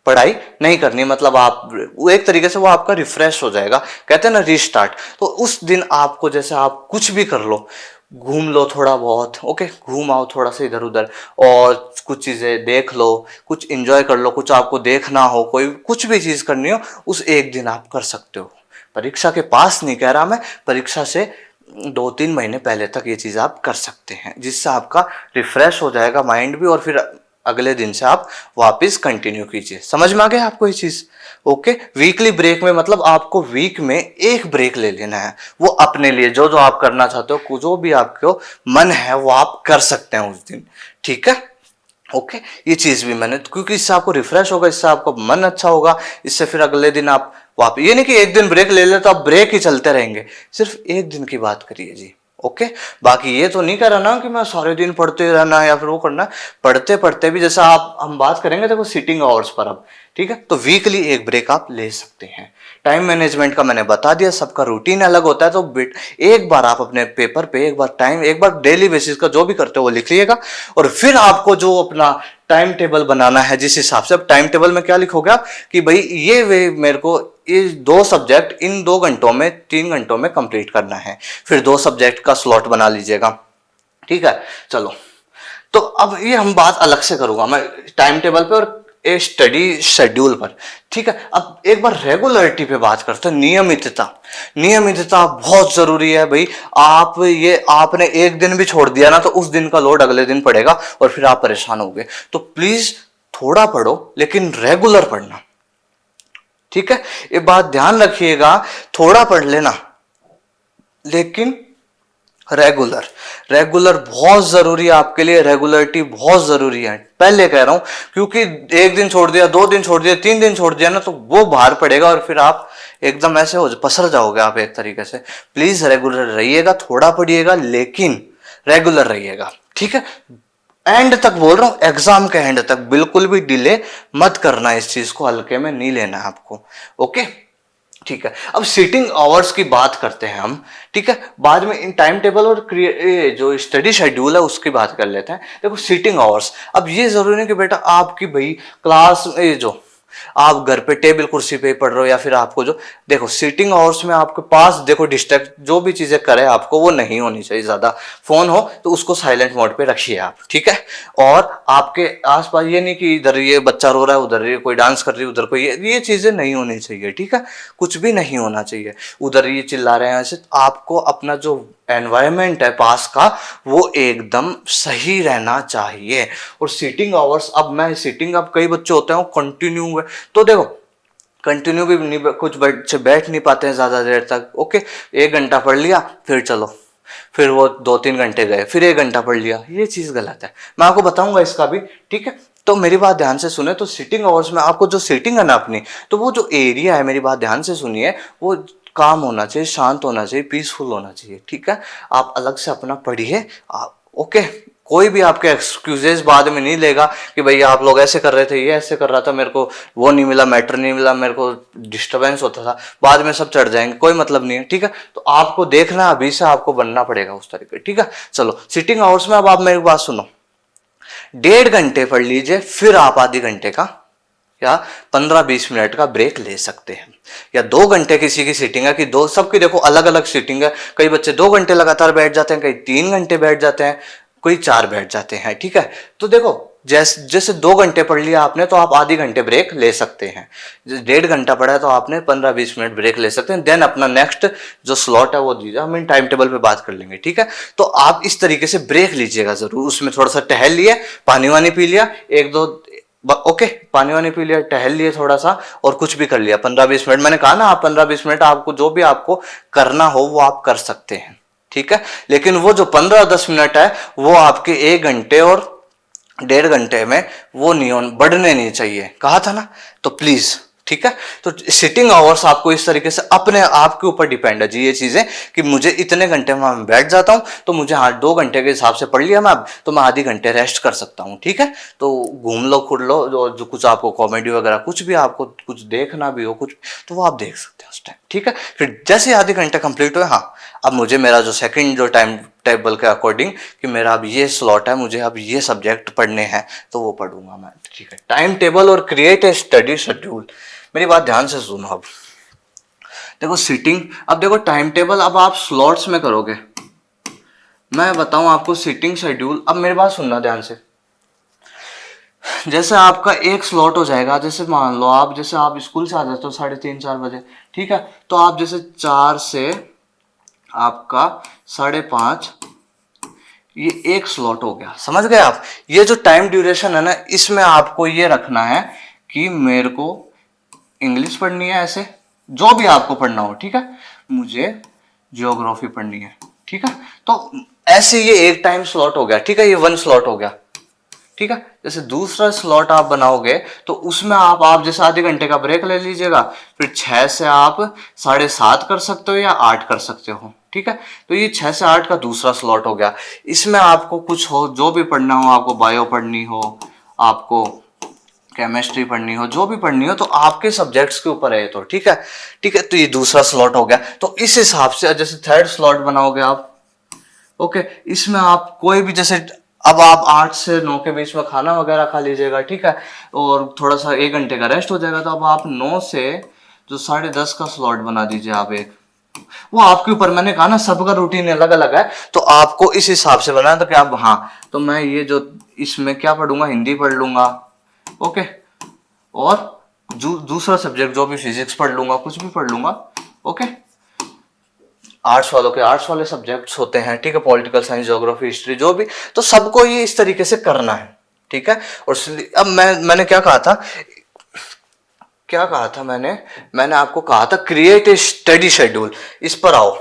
पढ़ाई नहीं करनी मतलब आप, वो एक तरीके से वो आपका रिफ्रेश हो जाएगा, कहते हैं ना रीस्टार्ट। तो उस दिन आपको, जैसे आप कुछ भी कर लो, घूम लो थोड़ा बहुत, ओके, घूम आओ थोड़ा सा इधर उधर, और कुछ चीजें देख लो, कुछ एंजॉय कर लो, कुछ आपको देखना हो, कोई कुछ भी चीज करनी हो, उस एक दिन आप कर सकते हो। परीक्षा के पास नहीं कह रहा मैं, परीक्षा से 2-3 महीने पहले तक ये चीज आप कर सकते हैं, जिससे आपका रिफ्रेश हो जाएगा माइंड भी, और फिर अगले दिन से आप वापस कंटिन्यू कीजिए। समझ में आ गया आपको ये चीज? ओके, वीकली ब्रेक में मतलब आपको वीक में एक ब्रेक ले लेना है, वो अपने लिए, जो जो आप करना चाहते हो, जो भी आपको मन है वो आप कर सकते हैं उस दिन। ठीक है, ओके, ये चीज भी मैंने, क्योंकि इससे आपको रिफ्रेश होगा, इससे आपका मन अच्छा होगा, इससे फिर अगले दिन आप वापस, ये नहीं कि एक दिन ब्रेक ले ले तो आप ब्रेक ही चलते रहेंगे, सिर्फ एक दिन की बात करिए जी। ओके, बाकी ये तो नहीं कर रहा ना कि मैं सारे दिन पढ़ते रहना या फिर वो करना, पढ़ते पढ़ते भी, जैसा आप हम बात करेंगे देखो सिटिंग आवर्स पर अब, ठीक है, तो वीकली एक ब्रेक आप ले सकते हैं। टाइम मैनेजमेंट का मैंने बता दिया, सबका रूटीन अलग होता है, तो एक बार आप अपने पेपर पे एक बार डेली बेसिस का जो भी करते हो वो लिख लीजिएगा, और फिर आपको जो अपना टाइम टेबल बनाना है, जिस हिसाब से, अब टाइम टेबल में क्या लिखोगे आप कि भाई ये वे मेरे को ये 2 सब्जेक्ट इन 2 घंटों में, 3 घंटों में कंप्लीट करना है, फिर 2 सब्जेक्ट का स्लॉट बना लीजिएगा। ठीक है, चलो, तो अब ये हम बात अलग से करूंगा मैं टाइम टेबल पे और ए स्टडी शेड्यूल पर। ठीक है, अब एक बार रेगुलरिटी पे बात करते हैं, नियमितता। नियमितता बहुत जरूरी है भाई। आप ये आपने एक दिन भी छोड़ दिया ना तो उस दिन का लोड अगले दिन पड़ेगा और फिर आप परेशान होगे। तो प्लीज थोड़ा पढ़ो लेकिन रेगुलर पढ़ना। ठीक है, ये बात ध्यान रखिएगा, थोड़ा पढ़ लेना लेकिन रेगुलर, रेगुलर बहुत जरूरी है आपके लिए, रेगुलरिटी बहुत जरूरी है, पहले कह रहा हूं, क्योंकि एक दिन छोड़ दिया, 2 दिन छोड़ दिया, 3 दिन छोड़ दिया ना, तो वो बाहर पड़ेगा और फिर आप एकदम ऐसे हो पसर जाओगे आप एक तरीके से। प्लीज रेगुलर रहिएगा, थोड़ा पढ़िएगा लेकिन रेगुलर रहिएगा, ठीक है। एंड तक बोल रहा हूं, एग्जाम के एंड तक बिल्कुल भी डिले मत करना, इस चीज को हल्के में नहीं लेना है आपको, ओके। ठीक है, अब सीटिंग आवर्स की बात करते हैं हम, ठीक है, बाद में इन टाइम टेबल और जो स्टडी शेड्यूल है उसकी बात कर लेते हैं। देखो सीटिंग आवर्स, अब ये जरूरी नहीं कि बेटा आपकी भाई क्लास जो आप घर पे टेबल कुर्सी पे पढ़ रहे हो या फिर आपको जो, देखो सीटिंग आवर्स में आपके पास देखो डिस्ट्रैक्ट जो भी चीजें करे आपको वो नहीं होनी चाहिए, ज्यादा फोन हो तो उसको साइलेंट मोड पे रखिए आप, ठीक है। और आपके आसपास ये नहीं कि इधर ये बच्चा रो रहा है, उधर ये कोई डांस कर रही है, उधर कोई ये चीजें नहीं होनी चाहिए, ठीक है, कुछ भी नहीं होना चाहिए। उधर ये चिल्ला रहे हैं ऐसे, आपको अपना जो एनवायरमेंट है पास का वो एकदम सही रहना चाहिए। और सीटिंग आवर्स, अब मैं सीटिंग, अब कई बच्चे होते हैं कंटिन्यू है, तो देखो कंटिन्यू भी नहीं, कुछ बच्चे बैठ नहीं पाते हैं ज्यादा देर तक, ओके, 1 घंटा पढ़ लिया फिर चलो, फिर वो 2-3 घंटे गए, फिर 1 घंटा पढ़ लिया, ये चीज गलत है, मैं आपको बताऊंगा इसका भी, ठीक है। तो मेरी बात ध्यान से सुने, तो सीटिंग आवर्स में आपको जो सीटिंग है ना अपनी, तो वो जो एरिया है, मेरी बात ध्यान से सुनिए, वो काम होना चाहिए, शांत होना चाहिए, पीसफुल होना चाहिए, ठीक है। आप अलग से अपना पढ़िए, ओके। कोई भी आपके एक्सक्यूजेस बाद में नहीं लेगा कि भैया आप लोग ऐसे कर रहे थे, ये ऐसे कर रहा था, मेरे को वो नहीं मिला, मैटर नहीं मिला, मेरे को डिस्टरबेंस होता था, बाद में सब चढ़ जाएंगे, कोई मतलब नहीं है, ठीक है। तो आपको देखना, अभी से आपको बनना पड़ेगा उस तरीके, ठीक है। चलो सीटिंग आवर्स में अब आप मेरी बात सुनो, 1.5 घंटे पढ़ लीजिए, फिर आप आधे घंटे का या 15-20 मिनट का ब्रेक ले सकते हैं, या 2 घंटे किसी की सीटिंग है कि दो, सबकी देखो अलग अलग सीटिंग है, कई बच्चे 2 घंटे लगातार बैठ जाते हैं, कई 3 घंटे बैठ जाते हैं, कोई 4 बैठ जाते हैं, ठीक है। तो देखो जैसे जैसे 2 घंटे पढ़ लिया आपने तो आप आधी घंटे ब्रेक ले सकते हैं, 1.5 घंटा पढ़ा है तो आपने 15-20 मिनट ब्रेक ले सकते हैं, देन अपना नेक्स्ट जो स्लॉट है वो दीजिए, हम इन टाइम टेबल पे बात कर लेंगे, ठीक है। तो आप इस तरीके से ब्रेक लीजिएगा जरूर, उसमें थोड़ा सा टहल लिए, पानी वानी पी लिया, 1-2, ओके, पानी वानी पी लिया, टहल लिए थोड़ा सा, और कुछ भी कर लिया 15-20 मिनट, मैंने कहा ना आप 15-20 मिनट आपको जो भी आपको करना हो वो आप कर सकते हैं, ठीक है। लेकिन वो जो 15-10 मिनट है वो आपके 1 घंटे और 1.5 घंटे में वो नहीं बढ़ने नहीं चाहिए, कहा था ना, तो प्लीज, ठीक है। तो सिटिंग आवर्स आपको इस तरीके से अपने आप के ऊपर डिपेंड है जी ये चीजें, कि मुझे इतने घंटे में मैं बैठ जाता हूं, तो मुझे हाँ 2 घंटे के हिसाब से पढ़ लिया मैं, तो मैं आधी घंटे रेस्ट कर सकता हूं, ठीक है। तो घूम लो, खुद लो, जो कुछ आपको कॉमेडी वगैरह कुछ भी आपको कुछ देखना भी हो कुछ, तो वो आप देख सकते हैं उस टाइम, ठीक है। फिर जैसे आधे घंटे कंप्लीट हुए, हाँ अब मुझे मेरा जो सेकंड जो टाइम टेबल के अकॉर्डिंग कि मेरा अब ये स्लॉट है, मुझे अब ये सब्जेक्ट पढ़ने हैं, तो वो पढ़ूंगा मैं, ठीक है। टाइम टेबल और क्रिएट ए स्टडी शेड्यूल, मेरी बात ध्यान से सुनो। अब देखो सीटिंग, अब देखो टाइम टेबल अब आप स्लॉट्स में करोगे, मैं बताऊं आपको सीटिंग शेड्यूल, अब मेरी बात सुनना ध्यान से, जैसे आपका एक स्लॉट हो जाएगा, जैसे मान लो आप, जैसे आप स्कूल से आ जाते हो 3:30-4 बजे, ठीक है, तो आप जैसे 4 से आपका 5:30, ये एक स्लॉट हो गया, समझ गए आप। ये जो टाइम ड्यूरेशन है ना, इसमें आपको ये रखना है कि मेरे को इंग्लिश पढ़नी है, ऐसे जो भी आपको पढ़ना हो, ठीक है, मुझे ज्योग्राफी पढ़नी है, ठीक है, तो ऐसे ये एक टाइम स्लॉट हो गया, ठीक है, ये 1 स्लॉट हो गया, ठीक है। जैसे दूसरा स्लॉट आप बनाओगे तो उसमें आप जैसे आधे घंटे का ब्रेक ले लीजिएगा, फिर 6 से आप 7:30 कर सकते हो या 8 कर सकते हो, ठीक है। तो ये 6 से 8 का दूसरा स्लॉट हो गया, इसमें आपको कुछ हो जो भी पढ़ना हो, आपको बायो पढ़नी हो, आपको केमिस्ट्री पढ़नी हो, जो भी पढ़नी हो, तो आपके सब्जेक्ट्स के ऊपर है तो, ठीक है, ठीक है। तो ये दूसरा स्लॉट हो गया, तो इस हिसाब से जैसे थर्ड स्लॉट बनाओगे आप, ओके, इसमें आप कोई भी जैसे, अब आप 8 से 9 के बीच में खाना वगैरह खा लीजिएगा, ठीक है, और थोड़ा सा 1 घंटे का रेस्ट हो जाएगा, तो अब आप 9 से जो 10:30 का स्लॉट बना दीजिए आप एक, वो आपके ऊपर, मैंने कहा ना सबका रूटीन अलग अलग है, तो आपको इस हिसाब से बनाना था कि आप, हाँ तो मैं ये जो इसमें क्या पढ़ूंगा, हिंदी पढ़ लूंगा, ओके, और दूसरा सब्जेक्ट जो भी फिजिक्स पढ़ लूंगा, कुछ भी पढ़ लूंगा, ओके। आर्ट्स वालों के आर्ट्स वाले सब्जेक्ट्स होते हैं, ठीक है, पॉलिटिकल साइंस, ज्योग्राफी, हिस्ट्री, जो भी, तो सबको ये इस तरीके से करना है, ठीक है। और अब मैंने क्या कहा था मैंने आपको कहा था क्रिएट ए स्टडी शेड्यूल, इस पर आओ।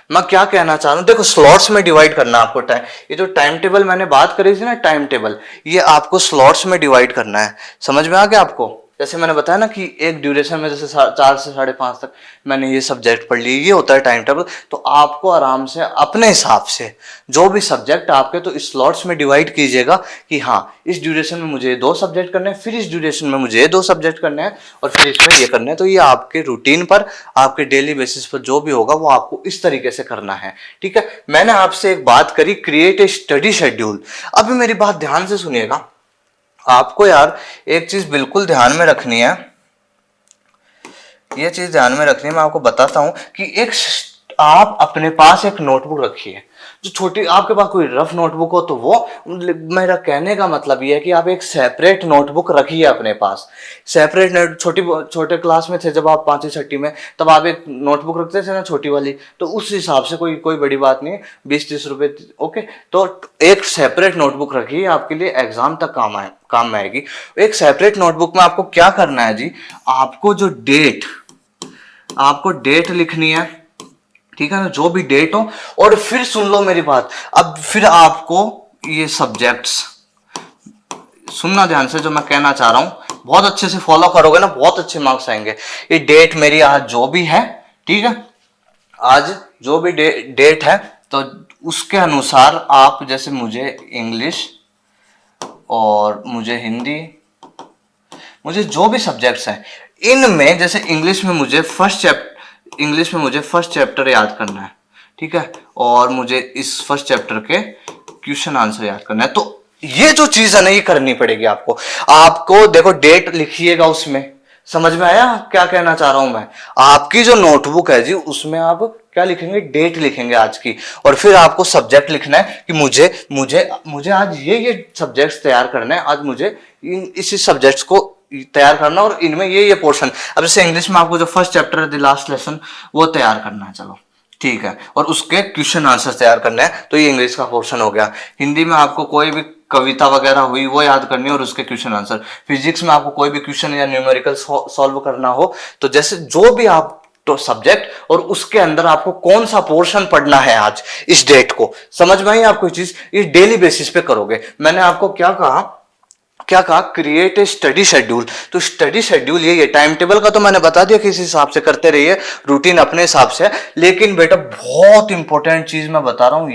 मैं क्या कहना चाह रहा हूँ, देखो स्लॉट्स में डिवाइड करना आपको टाइम, ये जो टाइम टेबल मैंने बात करी थी ना, टाइम टेबल, ये आपको स्लॉट्स में डिवाइड करना है। समझ में आ गया आपको? जैसे मैंने बताया ना कि एक ड्यूरेशन में जैसे 4 से 5:30 तक मैंने ये सब्जेक्ट पढ़ लिए, ये होता है टाइम टेबल। तो आपको आराम से अपने हिसाब से जो भी सब्जेक्ट आपके, तो इस स्लॉट्स में डिवाइड कीजिएगा कि हाँ इस ड्यूरेशन में मुझे 2 सब्जेक्ट करने हैं, फिर इस ड्यूरेशन में मुझे 2 सब्जेक्ट करने हैं, और फिर इसमें ये करने हैं। तो ये आपके रूटीन पर, आपके डेली बेसिस पर जो भी होगा वो आपको इस तरीके से करना है। ठीक है, मैंने आपसे एक बात करी, क्रिएट ए स्टडी शेड्यूल। अभी मेरी बात ध्यान से सुनिएगा, आपको यार एक चीज बिल्कुल ध्यान में रखनी है, ये चीज ध्यान में रखनी है, मैं आपको बताता हूं कि आप अपने पास एक नोटबुक रखिए, जो छोटी, आपके पास कोई रफ नोटबुक हो तो वो, मेरा कहने का मतलब ये है कि आप एक सेपरेट नोटबुक रखिए अपने पास। सेपरेट नोट, छोटे क्लास में थे जब आप 5वीं 6वीं में, तब आप एक नोटबुक रखते थे ना छोटी वाली, तो उस हिसाब से कोई कोई बड़ी बात नहीं है, 20-30 रुपए। ओके, तो एक सेपरेट नोटबुक रखिए, आपके लिए एग्जाम तक काम में आएगी। एक सेपरेट नोटबुक में आपको क्या करना है जी, आपको डेट लिखनी है, ठीक है ना, जो भी डेट हो। और फिर सुन लो मेरी बात, अब फिर आपको ये सब्जेक्ट्स सुनना ध्यान से, जो मैं कहना चाह रहा हूं बहुत अच्छे से फॉलो करोगे ना, बहुत अच्छे मार्क्स आएंगे। ये डेट मेरी आज जो भी है, ठीक है, आज जो भी डेट है, तो उसके अनुसार आप, जैसे मुझे इंग्लिश और मुझे हिंदी, मुझे जो भी सब्जेक्ट्स हैं इनमें, जैसे इंग्लिश में मुझे फर्स्ट चैप्टर याद करना है, ठीक है, और मुझे इस फर्स्ट चैप्टर के क्वेश्चन आंसर याद करना है। तो ये जो चीज है ना, ये करनी पड़ेगी आपको देखो डेट लिखिएगा उसमें। समझ में आया क्या कहना चाह रहा हूं मैं? आपकी जो नोटबुक है जी, उसमें आप क्या लिखेंगे, डेट लिखेंगे आज की, और फिर आपको सब्जेक्ट लिखना है कि मुझे मुझे मुझे आज ये सब्जेक्ट्स तैयार करना है, आज मुझे इसी सब्जेक्ट्स को तैयार करना, और इनमें ये पोर्शन, अब जैसे इंग्लिश में आपको जो फर्स्ट चैप्टर है द लास्ट लेसन, वो तैयार करना है, चलो ठीक है, और उसके क्वेश्चन आंसर तैयार करने हैं, तो ये इंग्लिश का पोर्शन हो गया। हिंदी में आपको कोई भी कविता वगैरह हुई वो याद करनी है और उसके क्वेश्चन आंसर। फिजिक्स में आपको कोई भी क्वेश्चन या न्यूमेरिकल सॉल्व करना हो, तो जैसे जो भी आप तो सब्जेक्ट, और उसके अंदर आपको कौन सा पोर्शन पढ़ना है आज इस डेट को, समझ में आई आपको चीज? ये डेली बेसिस पे करोगे। मैंने आपको क्या कहा, क्रिएट ए स्टडी शेड्यूल। तो स्टडी शेड्यूल ये टाइम टेबल का तो मैंने बता दिया कि इस हिसाब से करते रहिए, रूटीन अपने हिसाब से। लेकिन बेटा बहुत इंपॉर्टेंट चीज मैं बता रहा हूं,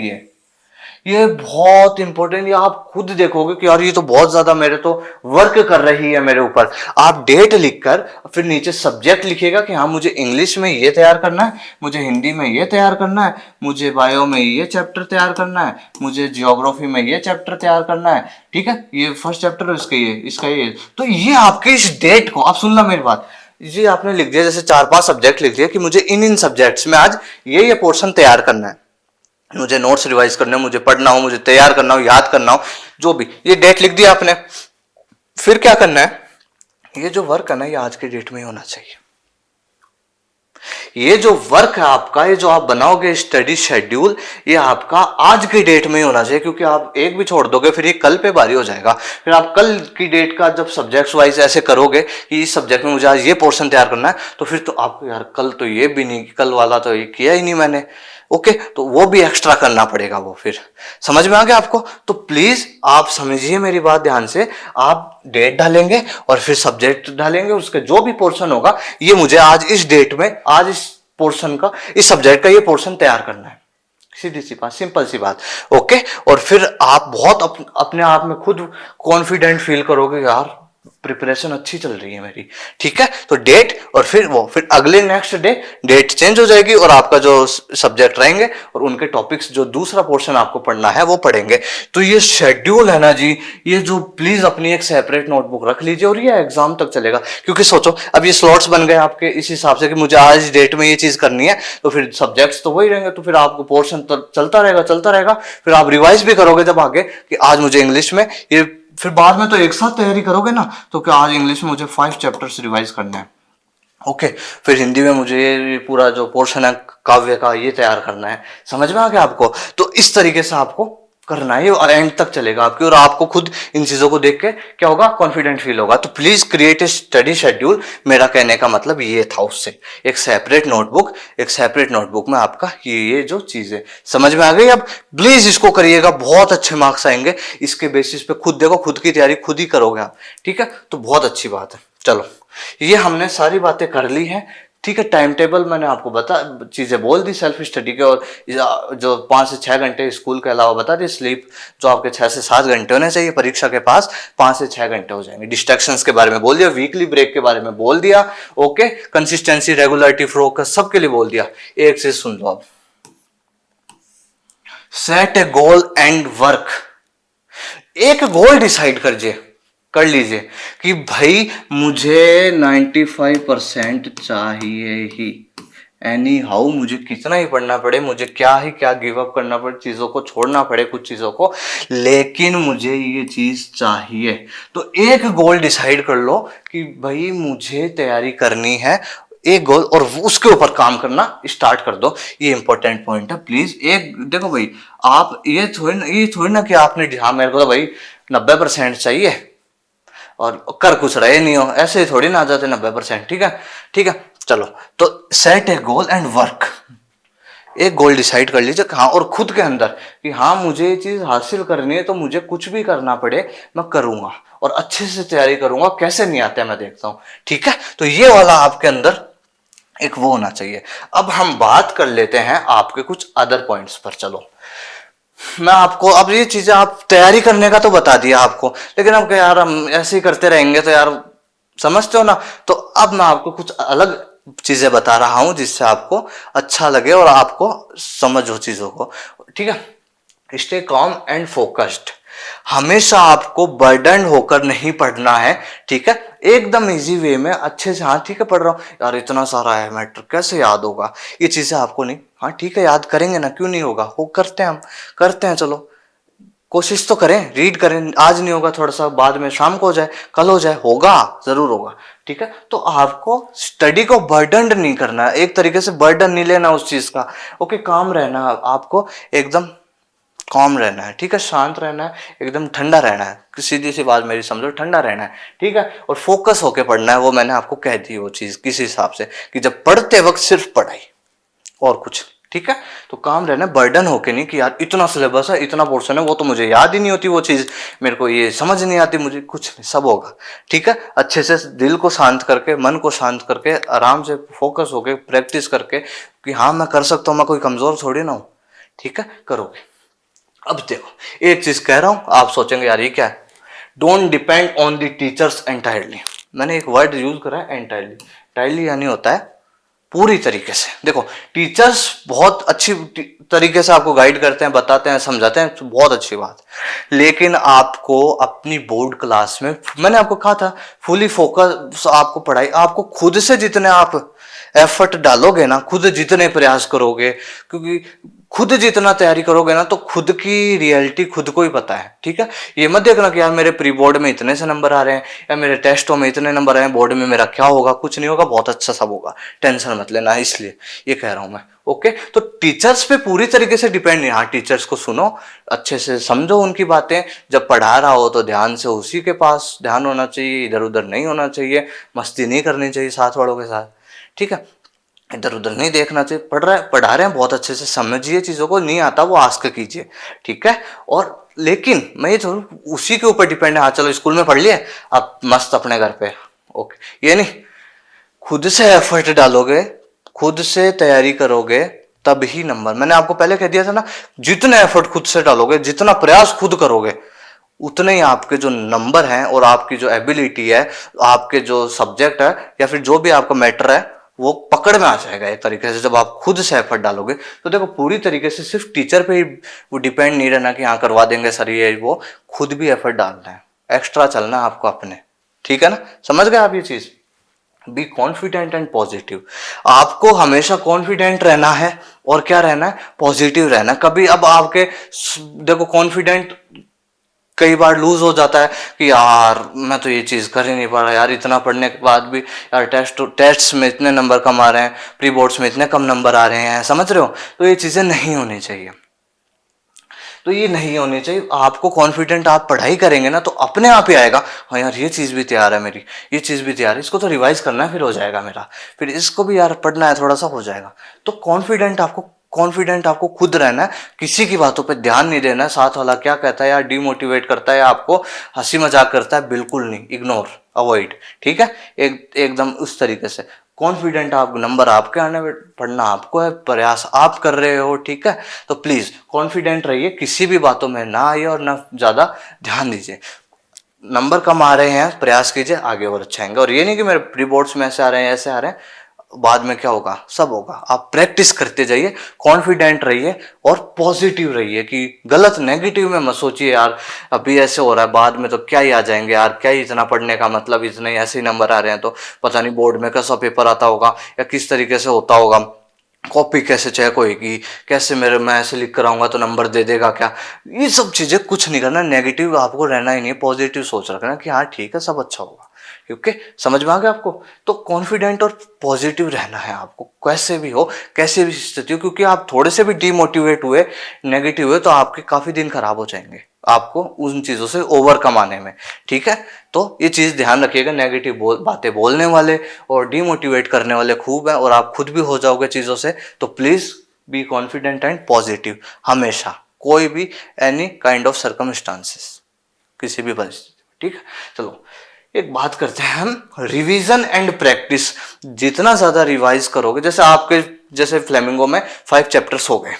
ये बहुत इंपॉर्टेंट, ये आप खुद देखोगे कि यार ये तो बहुत ज्यादा मेरे तो वर्क कर रही है मेरे ऊपर। आप डेट लिखकर फिर नीचे सब्जेक्ट लिखिएगा कि हाँ मुझे इंग्लिश में ये तैयार करना है, मुझे हिंदी में ये तैयार करना है, मुझे बायो में ये चैप्टर तैयार करना है, मुझे जियोग्राफी में ये चैप्टर तैयार करना है, ठीक है, ये फर्स्ट चैप्टर है इसका ये। तो ये आपके इस डेट को, आप सुनना मेरी बात, ये आपने लिख दिया, जैसे 4-5 सब्जेक्ट लिख दिया कि मुझे इन सब्जेक्ट्स में आज ये पोर्शन तैयार करना है, मुझे नोट्स रिवाइज करने हो, मुझे पढ़ना हो, मुझे तैयार करना हो, याद करना हो, जो भी, ये डेट लिख दिया आपने। फिर क्या करना है, ये जो वर्क है ना, ये आज के डेट में ही होना चाहिए। ये जो वर्क है आपका, ये जो आप बनाओगे स्टडी शेड्यूल, ये आपका आज की डेट में ही होना चाहिए, क्योंकि आप एक भी छोड़ दोगे फिर ये कल पे भारी हो जाएगा। फिर आप कल की डेट का जब सब्जेक्ट्स वाइज ऐसे करोगे कि इस सब्जेक्ट में मुझे आज ये पोर्शन तैयार करना है, तो फिर तो आपको यार कल तो ये भी नहीं, कल वाला तो ये किया ही नहीं मैंने, ओके, तो वो भी एक्स्ट्रा करना पड़ेगा वो। फिर समझ में आ गया आपको? तो प्लीज आप समझिए मेरी बात ध्यान से, आप डेट डालेंगे और फिर सब्जेक्ट डालेंगे, उसके जो भी पोर्शन होगा, ये मुझे आज इस डेट में, आज इस पोर्शन का, इस सब्जेक्ट का ये पोर्शन तैयार करना है। सीधी सी बात, सिंपल सी बात, ओके। और फिर आप बहुत अपने आप में खुद कॉन्फिडेंट फील करोगे, यार प्रिपरेशन अच्छी चल रही है मेरी, ठीक है। तो डेट और फिर अगले नेक्स्ट डे डेट चेंज हो जाएगी और आपका जो सब्जेक्ट रहेंगे और उनके टॉपिक्स, जो दूसरा पोर्शन आपको पढ़ना है वो पढ़ेंगे। तो ये शेड्यूल है ना जी, ये जो प्लीज अपनी एक सेपरेट नोटबुक रख लीजिए, और ये एग्जाम तक चलेगा। क्योंकि सोचो अब ये स्लॉट्स बन गए आपके इस हिसाब से कि मुझे आज डेट में ये चीज करनी है, तो फिर सब्जेक्ट्स तो वही रहेंगे, तो फिर आपको पोर्शन चलता रहेगा। फिर आप रिवाइज भी करोगे जब आगे कि आज मुझे इंग्लिश में ये, फिर बाद में तो एक साथ तैयारी करोगे ना, तो क्या आज इंग्लिश में मुझे 5 चैप्टर्स रिवाइज करने हैं, ओके। फिर हिंदी में मुझे ये पूरा जो पोर्शन है काव्य का, ये तैयार करना है। समझ में आ गया आपको? तो इस तरीके से आपको करना है, और एंड तक चलेगा आपकी, और आपको खुद इन चीजों को देख के क्या होगा, कॉन्फिडेंट फील होगा। तो please create a study schedule, मेरा कहने का मतलब ये था। उससे एक सेपरेट नोटबुक में आपका ये जो चीजें समझ में आ गई। अब प्लीज इसको करिएगा, बहुत अच्छे मार्क्स आएंगे इसके बेसिस पे। खुद देखो, खुद की तैयारी खुद ही करोगे आप, ठीक है, तो बहुत अच्छी बात है। चलो, ये हमने सारी बातें कर ली हैं, ठीक है। टाइम टेबल मैंने आपको चीजें बोल दी सेल्फ स्टडी के, और जो 5 से 6 घंटे स्कूल के अलावा बता दी स्लीप, जो आपके 6 से 7 घंटे होने चाहिए परीक्षा के पास, 5 से 6 घंटे हो जाएंगे। डिस्ट्रैक्शंस के बारे में बोल दिया, वीकली ब्रेक के बारे में बोल दिया, ओके, कंसिस्टेंसी, रेगुलरिटी, फोकस, सबके लिए बोल दिया। एक चीज सुन लो अब, set A goal and work. एक गोल डिसाइड कर लीजिए कि भाई मुझे 95% चाहिए ही, एनी हाउ, मुझे कितना ही पढ़ना पड़े, मुझे क्या गिव अप करना पड़े, चीजों को छोड़ना पड़े, कुछ चीजों को, लेकिन मुझे ये चीज चाहिए। तो एक गोल डिसाइड कर लो कि भाई मुझे तैयारी करनी है, एक गोल, और उसके ऊपर काम करना स्टार्ट कर दो। ये इंपॉर्टेंट पॉइंट है। प्लीज एक देखो भाई, आप ये थोड़ी ना कि आपने, हाँ मेरे को तो भाई 90% चाहिए और कर कुछ रहे नहीं हो, ऐसे ही थोड़ी ना आ जाते 90%, ठीक है, ठीक है। चलो, तो set A goal and work. एक गोल डिसाइड कर लीजिए, हाँ, और खुद के अंदर कि हाँ मुझे ये चीज हासिल करनी है, तो मुझे कुछ भी करना पड़े मैं करूंगा, और अच्छे से तैयारी करूंगा, कैसे नहीं आते मैं देखता हूं, ठीक है। तो ये वाला आपके अंदर एक वो होना चाहिए। अब हम बात कर लेते हैं आपके कुछ अदर पॉइंट्स पर। चलो, मैं आपको अब ये चीजें, आप तैयारी करने का तो बता दिया आपको, लेकिन अब यार हम ऐसे ही करते रहेंगे तो यार, समझते हो ना। तो अब मैं आपको कुछ अलग चीजें बता रहा हूं जिससे आपको अच्छा लगे और आपको समझ हो चीजों को, ठीक है। Stay com and focused. हमेशा आपको बर्डन होकर नहीं पढ़ना है, ठीक है, एकदम इजी वे में अच्छे से, हाँ ठीक है पढ़ रहा हूँ यार, इतना सारा है मैटर, कैसे याद होगा, ये चीजें आपको नहीं, हाँ ठीक है याद करेंगे ना, क्यों नहीं होगा, वो करते हैं, हम करते हैं, चलो कोशिश तो करें, रीड करें, आज नहीं होगा थोड़ा सा बाद में, शाम को हो जाए, कल हो जाए, होगा, जरूर होगा, ठीक है। तो आपको स्टडी को बर्डन नहीं करना है, एक तरीके से बर्डन नहीं लेना उस चीज का, ओके, काम रहना, आपको एकदम कॉम रहना है, ठीक है, शांत रहना है, एकदम ठंडा रहना है, सीधी सी बात मेरी समझो, ठंडा रहना है, ठीक है, और फोकस होके पढ़ना है। वो मैंने आपको कह दी वो चीज किस हिसाब से, कि जब पढ़ते वक्त सिर्फ पढ़ाई और कुछ, ठीक है। तो काम रहना, बर्डन होके नहीं कि यार इतना सिलेबस है, इतना पोर्शन है, वो तो मुझे याद ही नहीं होती, वो चीज मेरे को ये समझ नहीं आती, मुझे कुछ नहीं, सब होगा, ठीक है। अच्छे से दिल को शांत करके, मन को शांत करके, आराम से फोकस होके प्रैक्टिस करके कि हाँ मैं कर सकता हूँ, मैं कोई कमजोर थोड़ी ना हूँ, ठीक है, करोगे। अब देखो, एक चीज कह रहा हूं, आप सोचेंगे यार ये क्या है, don't depend on the teachers entirely. मैंने एक वर्ड यूज करा है, एंटायरली। एंटायरली यानी होता है पूरी तरीके से। देखो, टीचर्स बहुत अच्छी तरीके से आपको गाइड करते हैं, बताते हैं, समझाते हैं, तो बहुत अच्छी बात है, लेकिन आपको अपनी बोर्ड क्लास में, मैंने आपको कहा था, फुली फोकस आपको पढ़ाई, आपको खुद से जितने आप एफर्ट डालोगे ना, खुद जितने प्रयास करोगे, क्योंकि खुद जितना तैयारी करोगे ना, तो खुद की रियलिटी खुद को ही पता है, ठीक है। ये मत देखना कि यार मेरे प्री बोर्ड में इतने से नंबर आ रहे हैं, या मेरे टेस्टों में इतने नंबर आए हैं, बोर्ड में मेरा क्या होगा, कुछ नहीं होगा, बहुत अच्छा सब होगा, टेंशन मत लेना, इसलिए ये कह रहा हूं मैं, ओके। तो टीचर्स पे पूरी तरीके से डिपेंड नहीं, हाँ टीचर्स को सुनो, अच्छे से समझो उनकी बातें, जब पढ़ा रहा हो तो ध्यान से उसी के पास ध्यान होना चाहिए, इधर उधर नहीं होना चाहिए, मस्ती नहीं करनी चाहिए साथ वालों के साथ, ठीक है, इधर उधर नहीं देखना चाहिए। पढ़ा रहे हैं बहुत अच्छे से, समझिए चीजों को, नहीं आता वो आस्क कीजिए, ठीक है। और लेकिन मैं ये उसी के ऊपर डिपेंड है, हाँ चलो स्कूल में पढ़ लिया, अब मस्त अपने घर पे, ओके, ये नहीं, खुद से एफर्ट डालोगे, खुद से तैयारी करोगे, तब ही नंबर, मैंने आपको पहले कह दिया था ना, जितने एफर्ट खुद से डालोगे, जितना प्रयास खुद करोगे, उतने ही आपके जो नंबर हैं और आपकी जो एबिलिटी है, आपके जो सब्जेक्ट है, या फिर जो भी आपका मैटर है, वो पकड़ में आ जाएगा एक तरीके से, जब आप खुद से एफर्ट डालोगे। तो देखो, पूरी तरीके से सिर्फ टीचर पे ही वो डिपेंड नहीं रहना कि हाँ करवा देंगे सर ये वो, खुद भी एफर्ट डालना है, एक्स्ट्रा चलना है आपको अपने, ठीक है ना, समझ गए आप ये चीज। Be confident and positive. आपको हमेशा कॉन्फिडेंट रहना है, और क्या रहना है, पॉजिटिव रहना है। कभी अब आपके देखो कॉन्फिडेंट कई बार लूज हो जाता है कि यार मैं तो ये चीज कर ही नहीं पा रहा यार, इतना पढ़ने के बाद भी यार टेस्ट में इतने नंबर कम आ रहे हैं, प्री बोर्ड्स में इतने कम नंबर आ रहे हैं, समझ रहे हो। तो ये चीजें नहीं होनी चाहिए, तो ये नहीं होनी चाहिए। आपको कॉन्फिडेंट, आप पढ़ाई करेंगे ना तो अपने आप ही आएगा, हाँ यार ये चीज़ भी तैयार है मेरी, ये चीज़ भी तैयार है, इसको तो रिवाइज करना है, फिर हो जाएगा मेरा, फिर इसको भी यार पढ़ना है थोड़ा सा, हो जाएगा। तो कॉन्फिडेंट आपको खुद रहना है, किसी की बातों पे ध्यान नहीं देना है। साथ वाला क्या कहता है यार, डिमोटिवेट करता है, आपको हंसी मजाक करता है, बिल्कुल नहीं, इग्नोर, अवॉइड, ठीक है, एकदम उस तरीके से। कॉन्फिडेंट आप, नंबर आपके आने में, पढ़ना आपको है, प्रयास आप कर रहे हो, ठीक है। तो प्लीज कॉन्फिडेंट रहिए, किसी भी बातों में ना आइए और ना ज्यादा ध्यान दीजिए। नंबर कम आ रहे हैं, प्रयास कीजिए, आगे और अच्छा आएंगे। और ये नहीं कि मेरे प्री बोर्ड्स में ऐसे आ रहे हैं, ऐसे आ रहे हैं, बाद में क्या होगा, सब होगा। आप प्रैक्टिस करते जाइए, कॉन्फिडेंट रहिए और पॉजिटिव रहिए, कि गलत नेगेटिव में मत सोचिए यार अभी ऐसे हो रहा है, बाद में तो क्या ही आ जाएंगे यार, क्या ही इतना पढ़ने का मतलब, इतने ऐसे ही नंबर आ रहे हैं तो पता नहीं बोर्ड में कैसा पेपर आता होगा या किस तरीके से होता होगा, कॉपी कैसे चेक होएगी, कैसे मेरे मैं ऐसे लिख कर आऊंगा तो नंबर दे देगा क्या। ये सब चीजें कुछ नहीं करना, नेगेटिव आपको रहना ही नहीं, पॉजिटिव सोच रखना कि हाँ ठीक है सब अच्छा होगा, क्योंकि समझ में आ गया आपको। तो कॉन्फिडेंट और पॉजिटिव रहना है आपको, कैसे भी हो, कैसे भी स्थिति हो, क्योंकि आप थोड़े से भी डिमोटिवेट हुए, नेगेटिव हुए, तो आपके काफी दिन खराब हो जाएंगे आपको उन चीजों से ओवरकम आने में, ठीक है। तो ये चीज ध्यान रखिएगा, नेगेटिव बातें बोलने वाले और डिमोटिवेट करने वाले खूब हैं, और आप खुद भी हो जाओगे चीजों से। तो please be confident and positive हमेशा, कोई भी एनी काइंड ऑफ सर्कमस्टांसेस, किसी भी परिस्थिति में, ठीक है। चलो एक बात करते हैं हम, रिवीजन एंड प्रैक्टिस। जितना ज्यादा रिवाइज करोगे, जैसे आपके, जैसे फ्लेमिंगो में 5 चैप्टर्स हो गए,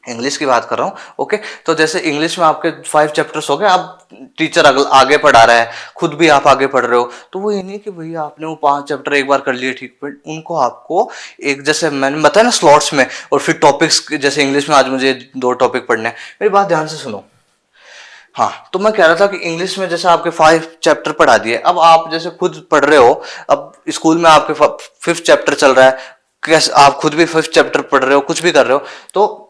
इंग्लिश की बात कर रहा हूँ, ओके। तो जैसे इंग्लिश में आपके 5 चैप्टर्स हो गए, अब टीचर आगे पढ़ा रहा है, खुद भी आप आगे पढ़ रहे हो, तो वो ये नहीं कि भैया आपने वो 5 चैप्टर एक बार कर लिए, ठीक, बट उनको आपको एक, जैसे मैंने बताया ना, स्लॉट्स में, और फिर टॉपिक्स, जैसे इंग्लिश में आज मुझे 2 टॉपिक पढ़ने हैं, मेरी बात ध्यान से सुनो। हाँ, तो मैं कह रहा था कि इंग्लिश में जैसे आपके 5 चैप्टर पढ़ा दिए, अब आप जैसे खुद पढ़ रहे हो, अब स्कूल में आपके 5th चैप्टर चल रहा है, कैसे आप खुद भी 5th चैप्टर पढ़ रहे हो, कुछ भी कर रहे हो, तो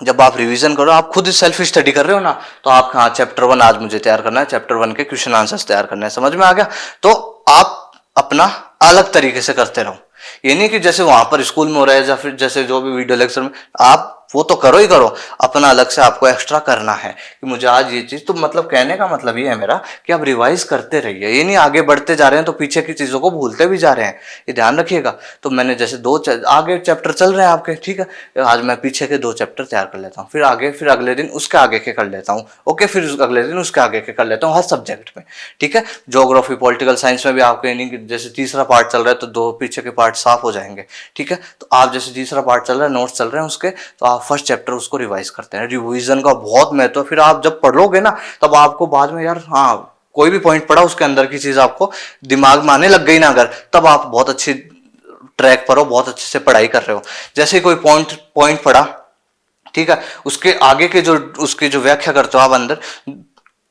जब आप रिवीजन करो, आप खुद सेल्फ स्टडी कर रहे हो ना, तो आप, हाँ चैप्टर 1 आज मुझे तैयार करना है, चैप्टर 1 के क्वेश्चन आंसर्स तैयार करना है, समझ में आ गया। तो आप अपना अलग तरीके से करते रहो, ये नहीं कि जैसे वहां पर स्कूल में हो रहा है, या फिर जैसे जो भी वीडियो लेक्चर में, आप वो तो करो ही करो, अपना अलग से आपको एक्स्ट्रा करना है कि मुझे आज ये चीज, तो मतलब कहने का मतलब ये है मेरा कि आप रिवाइज करते रहिए, ये नहीं आगे बढ़ते जा रहे हैं तो पीछे की चीजों को भूलते भी जा रहे हैं, ये ध्यान रखिएगा। तो मैंने जैसे 2 आगे चैप्टर चल रहे हैं आपके, ठीक है, आज मैं पीछे के 2 चैप्टर तैयार कर लेता हूँ, फिर आगे, फिर अगले दिन उसके आगे के कर लेता हूँ, ओके, फिर अगले दिन उसके आगे के कर लेता हूँ, हर सब्जेक्ट में, ठीक है। ज्योग्राफी, पॉलिटिकल साइंस में भी आपके नहीं, जैसे तीसरा पार्ट चल रहा है तो 2 पीछे के पार्ट साफ हो जाएंगे, ठीक है। तो आप जैसे तीसरा पार्ट चल रहा है, नोट्स चल रहे हैं उसके, तो आप फर्स्ट चैप्टर उसको रिवाइज करते हैं। रिवीजन का बहुत महत्व है, फिर आप जब पढ़ोगे ना, तब आपको बाद में यार, हाँ कोई भी पॉइंट पढ़ा, उसके अंदर की चीज आपको दिमाग में आने लग गई ना अगर, तब आप बहुत अच्छी ट्रैक पर हो, बहुत अच्छे से पढ़ाई कर रहे हो। जैसे कोई पॉइंट पढ़ा, ठीक है, उसके आगे के जो, उसकी जो व्याख्या करते हो आप अंदर,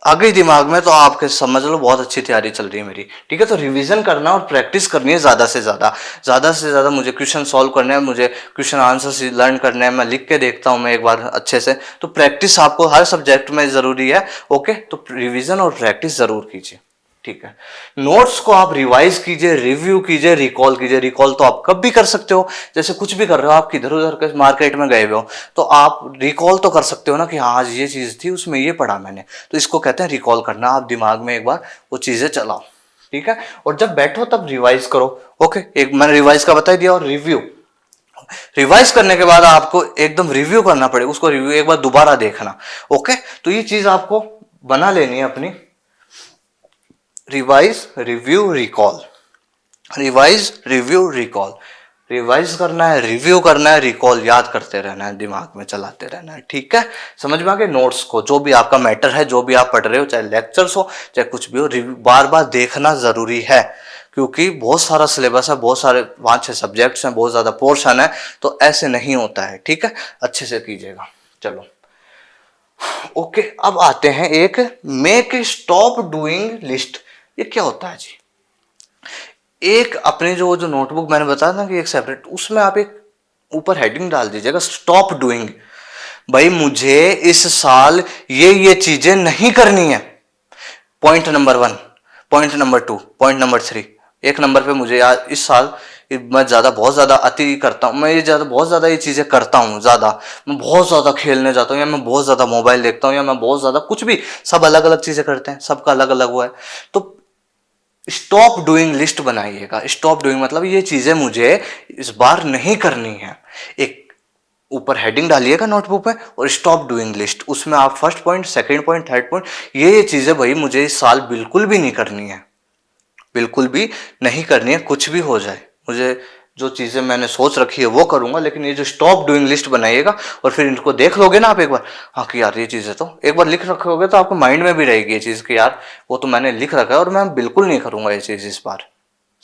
आगे दिमाग में, तो आपके समझ लो बहुत अच्छी तैयारी चल रही है मेरी, ठीक है। तो रिवीजन करना और प्रैक्टिस करनी है, ज्यादा से ज्यादा मुझे क्वेश्चन सॉल्व करने हैं, मुझे क्वेश्चन आंसर्स लर्न करने हैं, मैं लिख के देखता हूं मैं एक बार अच्छे से। तो प्रैक्टिस आपको हर सब्जेक्ट में जरूरी है, ओके। तो रिवीजन और प्रैक्टिस जरूर कीजिए, ठीक है। नोट्स को आप रिवाइज कीजिए, रिव्यू कीजिए, रिकॉल कीजिए। रिकॉल तो आप कब भी कर सकते हो, जैसे कुछ भी कर रहे हो, आप किधर उधर के मार्केट में गए हुए हो, तो आप रिकॉल तो कर सकते हो ना, कि हाँ आज ये चीज थी, उसमें ये पढ़ा मैंने, तो इसको कहते हैं रिकॉल करना। आप दिमाग में एक बार वो चीजें चलाओ, ठीक है, और जब बैठो तब रिवाइज करो, ओके। एक मैंने रिवाइज का बता दिया, और रिव्यू, रिवाइज करने के बाद आपको एकदम रिव्यू करना पड़ेगा, उसको रिव्यू एक बार दोबारा देखना, ओके। तो ये चीज आपको बना लेनी है अपनी, revise, review, recall, revise, review, recall. Revise करना है, रिव्यू करना है, रिकॉल याद करते रहना है, दिमाग में चलाते रहना है, ठीक है। समझ में आ गए। नोट्स को, जो भी आपका मैटर है, जो भी आप पढ़ रहे हो, चाहे लेक्चर्स हो चाहे कुछ भी हो, बार बार देखना जरूरी है, क्योंकि बहुत सारा सिलेबस है, बहुत सारे 5-6 सब्जेक्ट्स हैं, बहुत ज्यादा पोर्शन है, तो ऐसे नहीं होता है, ठीक है। अच्छे से कीजिएगा। चलो ओके, अब आते हैं एक मेक स्टॉप डूइंग लिस्ट। ये क्या होता है जी? एक अपने जो नोटबुक मैंने बताया ना कि एक सेपरेट, उसमें आप एक ऊपर हेडिंग डाल दीजिएगा, स्टॉप डूइंग। भाई मुझे इस साल ये चीजें नहीं करनी है, point number 1, point number 2, point number 3। एक नंबर पे मुझे यार इस साल मैं ज़्यादा बहुत ज़्यादा अति करता हूँ, मैं ये ज़्यादा बहुत ज़्यादा ये चीज़ें करता हूँ, ज़्यादा मैं बहुत ज़्यादा खेलने जाता हूँ, या मैं बहुत ज़्यादा मोबाइल देखता हूँ, या मैं बहुत ज़्यादा कुछ भी, सब अलग अलग चीज़ें करते हैं, सबका अलग अलग हुआ है। तो स्टॉप डूइंग लिस्ट बनाइएगा। स्टॉप डूइंग मतलब ये चीज़ें मुझे इस बार नहीं करनी है, एक ऊपर हेडिंग डालिएगा नोटबुक में और स्टॉप डूइंग लिस्ट, उसमें आप first point, second point, third point, ये चीज़ें भाई मुझे इस साल बिल्कुल भी नहीं करनी है, बिल्कुल भी नहीं करनी है, कुछ भी हो जाए। मुझे जो चीज़ें मैंने सोच रखी है वो करूंगा, लेकिन ये जो स्टॉप डूइंग लिस्ट बनाइएगा और फिर इनको देख लोगे ना आप एक बार, हाँ कि यार ये चीज़ें तो एक बार लिख रखोगे तो आपको माइंड में भी रहेगी ये चीज़ कि यार वो तो मैंने लिख रखा है और मैं बिल्कुल नहीं करूंगा ये चीज़ इस बार।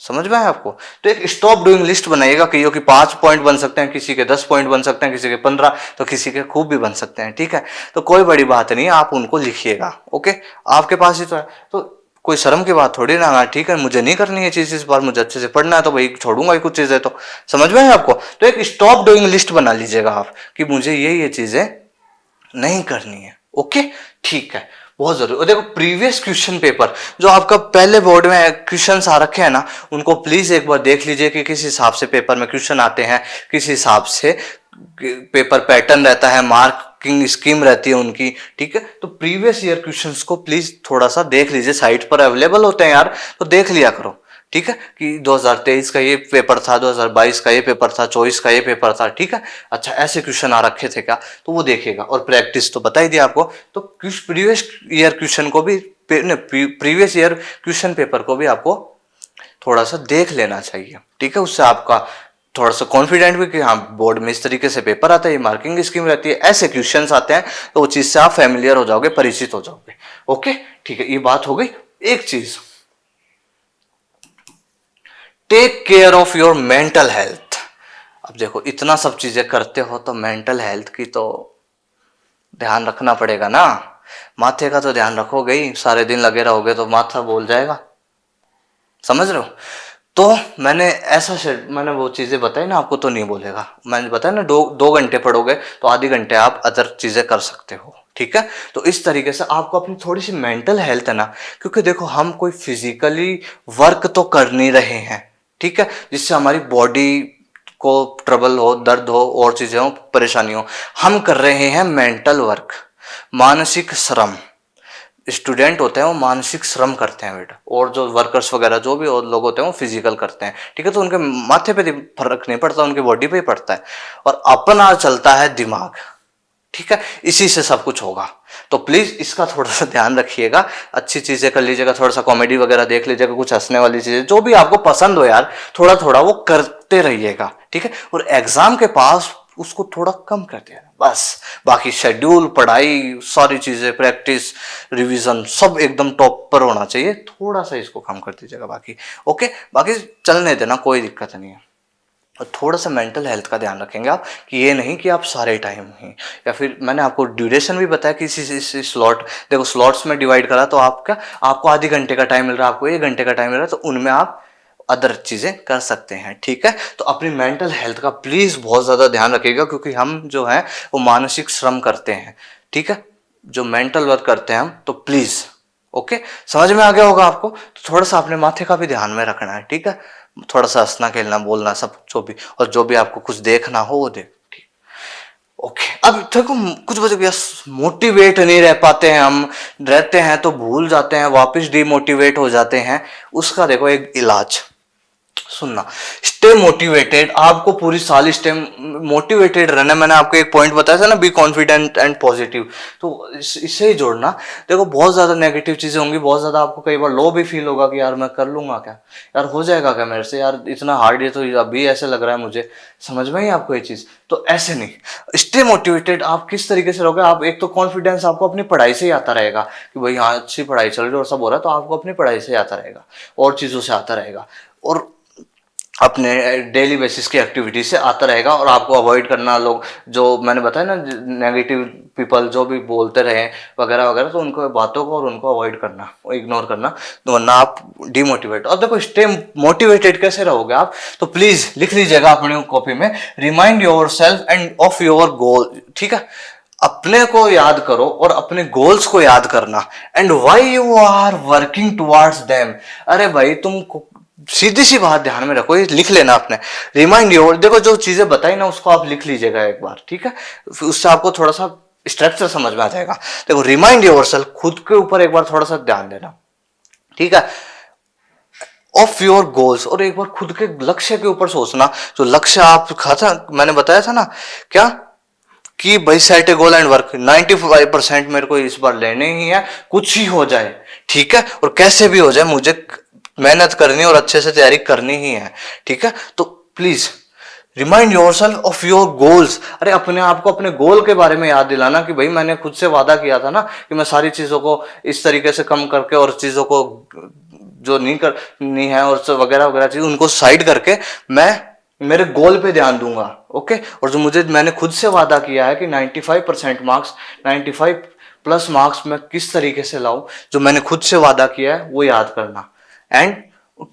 समझ में आया आपको? तो एक स्टॉप डूइंग लिस्ट बनाइएगा कि 5 पॉइंट बन सकते हैं, किसी के 10 पॉइंट बन सकते हैं, किसी के 15, तो किसी के खूब भी बन सकते हैं, ठीक है। तो कोई बड़ी बात नहीं है, आप उनको लिखिएगा, ओके। आपके पास ही तो है, तो कोई शर्म की बात थोड़ी ना। हाँ ठीक है, मुझे नहीं करनी है चीज़ इस बार, मुझे अच्छे से पढ़ना है तो भाई छोड़ूंगा ही कुछ चीज़ें, तो समझ में है आपको? तो एक स्टॉप डूइंग लिस्ट बना लीजिएगा आप कि मुझे ये चीज़ें नहीं करनी है, ओके, ठीक है, बहुत जरूरी। और देखो प्रीवियस क्वेश्चन पेपर जो आपका पहले बोर्ड में क्वेश्चन आ रखे हैं ना, उनको प्लीज एक बार देख लीजिए कि किस हिसाब से पेपर में क्वेश्चन आते हैं, किस हिसाब से पेपर पैटर्न रहता है, मार्किंग स्कीम रहती है उनकी, ठीक है। तो प्रीवियस ईयर क्वेश्चंस को प्लीज थोड़ा सा देख लीजिए, साइट पर अवेलेबल होते हैं यार, तो देख लिया करो, ठीक है, कि 2023 का ये पेपर था, 2022 का ये पेपर था, 24 का ये पेपर था, ठीक है। अच्छा ऐसे क्वेश्चन आ रखे थे क्या, तो वो देखेगा। और प्रैक्टिस तो बता ही दिया आपको, तो प्रीवियस ईयर क्वेश्चन को भी, प्रीवियस ईयर क्वेश्चन पेपर को भी आपको थोड़ा सा देख लेना चाहिए, ठीक है। उससे आपका थोड़ा सा कॉन्फिडेंट भी कि हाँ बोर्ड में इस तरीके से पेपर आता है, ये मार्किंग स्कीम रहती है, ऐसे क्वेश्चंस आते हैं, तो वो चीज से आप फेमिलियर हो जाओगे, परिचित हो जाओगे, ओके, ठीक है। ये बात हो गई। एक चीज, take care of your mental health. अब देखो इतना सब चीजें करते हो तो मेंटल हेल्थ की तो ध्यान रखना पड़ेगा ना। माथे का तो ध्यान रखोगे ही, सारे दिन लगे रहोगे तो माथा बोल जाएगा, समझ रहे हो? तो मैंने वो चीजें बताई ना आपको, तो नहीं बोलेगा। मैंने बताया ना, 2 घंटे पढ़ोगे तो आधे घंटे आप अदर चीजें कर सकते हो, ठीक है। तो इस तरीके से आपको अपनी थोड़ी सी मेंटल हेल्थ है ना, क्योंकि देखो हम कोई फिजिकली वर्क तो कर नहीं रहे हैं, ठीक है, जिससे हमारी बॉडी को ट्रबल हो, दर्द हो, और चीजें हो, परेशानी हो। हम कर रहे हैं मेंटल वर्क, मानसिक श्रम। स्टूडेंट होते हैं वो मानसिक श्रम करते हैं बेटा, और जो वर्कर्स वगैरह जो भी और लोग होते हैं वो फिजिकल करते हैं, ठीक है। तो उनके माथे पे फर्क नहीं पड़ता, उनकी बॉडी पे ही पड़ता है, और अपना चलता है दिमाग, ठीक है। इसी से सब कुछ होगा। तो प्लीज इसका थोड़ा सा ध्यान रखिएगा, अच्छी चीजें कर लीजिएगा, थोड़ा सा कॉमेडी वगैरह देख लीजिएगा, कुछ हंसने वाली चीजें जो भी आपको पसंद हो यार, थोड़ा थोड़ा वो करते रहिएगा, ठीक है। और एग्जाम के पास उसको थोड़ा कम कर देना बस। बाकी शेड्यूल, पढ़ाई, सारी चीजें, प्रैक्टिस, रिवीजन सब एकदम टॉप पर होना चाहिए, थोड़ा सा इसको कम कर दीजिएगा बाकी, ओके। बाकी चलने देना, कोई दिक्कत नहीं है। और थोड़ा सा मेंटल हेल्थ का ध्यान रखेंगे आप, कि ये नहीं कि आप सारे टाइम ही, या फिर मैंने आपको ड्यूरेशन भी बताया कि इस स्लॉट, देखो स्लॉट्स में डिवाइड करा, तो आपको आधे घंटे का टाइम मिल रहा है, आपको 1 घंटे का टाइम मिल रहा है, तो उनमें आप अदर चीजें कर सकते हैं, ठीक है। तो अपनी मेंटल हेल्थ का प्लीज बहुत ज्यादा ध्यान रखिएगा, क्योंकि हम जो है वो मानसिक श्रम करते हैं, ठीक है, जो मेंटल वर्क करते हैं हम, तो प्लीज, ओके, समझ में आ गया होगा आपको। तो थोड़ा सा अपने माथे का भी ध्यान में रखना है, ठीक है। थोड़ा सा हंसना, खेलना, बोलना, सब जो भी, और जो भी आपको कुछ देखना हो वो देख, ठीक, ओके। अब देखो कुछ बच्चे मोटिवेट नहीं रह पाते हैं, हम रहते हैं तो भूल जाते हैं, वापस डिमोटिवेट हो जाते हैं। उसका देखो एक इलाज, सुनना, स्टे मोटिवेटेड। आपको पूरी साल स्टे मोटिवेटेड रहना। मैंने आपको एक पॉइंट बताया था ना, बी कॉन्फिडेंट एंड पॉजिटिव, तो इससे ही जोड़ना। देखो बहुत ज्यादा नेगेटिव चीजें होंगी, बहुत ज्यादा आपको कई बार लो भी फील होगा कि यार मैं कर लूंगा क्या, यार हो जाएगा क्या मेरे से, यार इतना हार्ड, ये तो अभी ऐसे लग रहा है मुझे, समझ में ही आपको ये चीज। तो ऐसे नहीं, स्टे मोटिवेटेड। आप किस तरीके से रहोगे, आप एक तो कॉन्फिडेंस आपको अपनी पढ़ाई से ही आता रहेगा कि भाई हाँ अच्छी पढ़ाई चल रही है और सब हो रहा है, तो आपको अपनी पढ़ाई से ही आता रहेगा, और चीजों से आता रहेगा, और अपने डेली बेसिस की एक्टिविटी से आता रहेगा। और आपको अवॉइड करना, लोग जो मैंने बताया ना, नेगेटिव पीपल जो भी बोलते रहे वगैरह वगैरह, तो उनको बातों को और उनको अवॉइड करना, इग्नोर करना, तो वरना आप डिमोटिवेट। अब देखो स्टे मोटिवेटेड कैसे रहोगे आप, तो प्लीज लिख लीजिएगा अपनी कॉपी में, remind your self end of your goal, ठीक है। अपने को याद करो और अपने गोल्स को याद करना, and why you are working towards them. अरे भाई तुम सीधी सी बात ध्यान में रखो, ये लिख लेना आपने। रिमाइंड योर, देखो जो चीजें बताई ना उसको आप लिख लीजिएगा एक बार, ठीक है, फिर उससे आपको थोड़ा सा स्ट्रक्चर समझ में आ जाएगा। देखो रिमाइंड योर सेल्फ, खुद के ऊपर एक बार थोड़ा सा ध्यान देना, ठीक है, ऑफ योर गोल्स, और एक बार खुद के लक्ष्य के ऊपर सोचना। जो लक्ष्य आप खाता मैंने बताया था ना क्या, कि भाई set A goal and work, 95% मेरे को इस बार लेने ही है, कुछ ही हो जाए, ठीक है, और कैसे भी हो जाए मुझे मेहनत करनी और अच्छे से तैयारी करनी ही है, ठीक है। तो please remind your self of your goals. अरे अपने आप को अपने गोल के बारे में याद दिलाना कि भाई मैंने खुद से वादा किया था ना कि मैं सारी चीजों को इस तरीके से कम करके और चीजों को जो नहीं करनी है और वगैरह वगैरह चीज उनको साइड करके मैं मेरे गोल पे ध्यान दूंगा, ओके। और जो मैंने खुद से वादा किया है कि 95% मार्क्स, 95 प्लस मार्क्स मैं किस तरीके से लाऊं, जो मैंने खुद से वादा किया है वो याद करना। एंड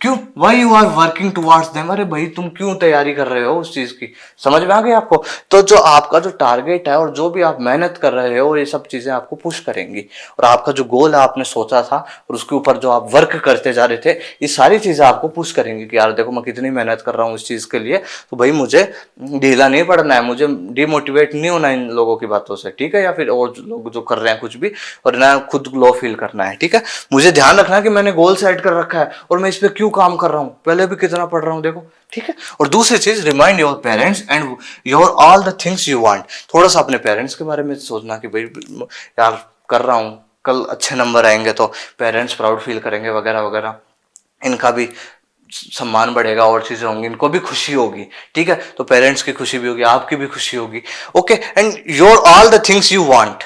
क्यों, why you are working towards them, अरे भाई तुम क्यों तैयारी कर रहे हो उस चीज की, समझ में आ गई आपको। तो जो आपका जो टारगेट है और जो भी आप मेहनत कर रहे हो, ये सब चीजें आपको पुश करेंगी, और आपका जो गोल है आपने सोचा था और उसके ऊपर जो आप वर्क करते जा रहे थे, ये सारी चीजें आपको पुश करेंगी कि यार देखो मैं कितनी मेहनत कर रहा हूँ इस चीज के लिए, तो भाई मुझे ढीला नहीं पड़ना है, मुझे डिमोटिवेट नहीं होना इन लोगों की बातों से, ठीक है, या फिर और लोग जो कर रहे हैं कुछ भी, और ना खुद लो फील करना है, ठीक है। मुझे ध्यान रखना है कि मैंने गोल सेट कर रखा है और मैं इस पर क्यों काम कर रहा हूँ, पहले भी कितना पढ़ रहा हूँ देखो, ठीक है। और दूसरी चीज, remind your parents and your all the things you want. थोड़ा सा अपने पेरेंट्स के बारे में सोचना कि भाई यार कर रहा हूँ, कल अच्छे नंबर आएंगे तो पेरेंट्स प्राउड फील करेंगे वगैरह वगैरह, इनका भी सम्मान बढ़ेगा और चीजें होंगी, इनको भी खुशी होगी, ठीक है। तो पेरेंट्स की खुशी भी होगी, आपकी भी खुशी होगी, okay. And your all the things you want,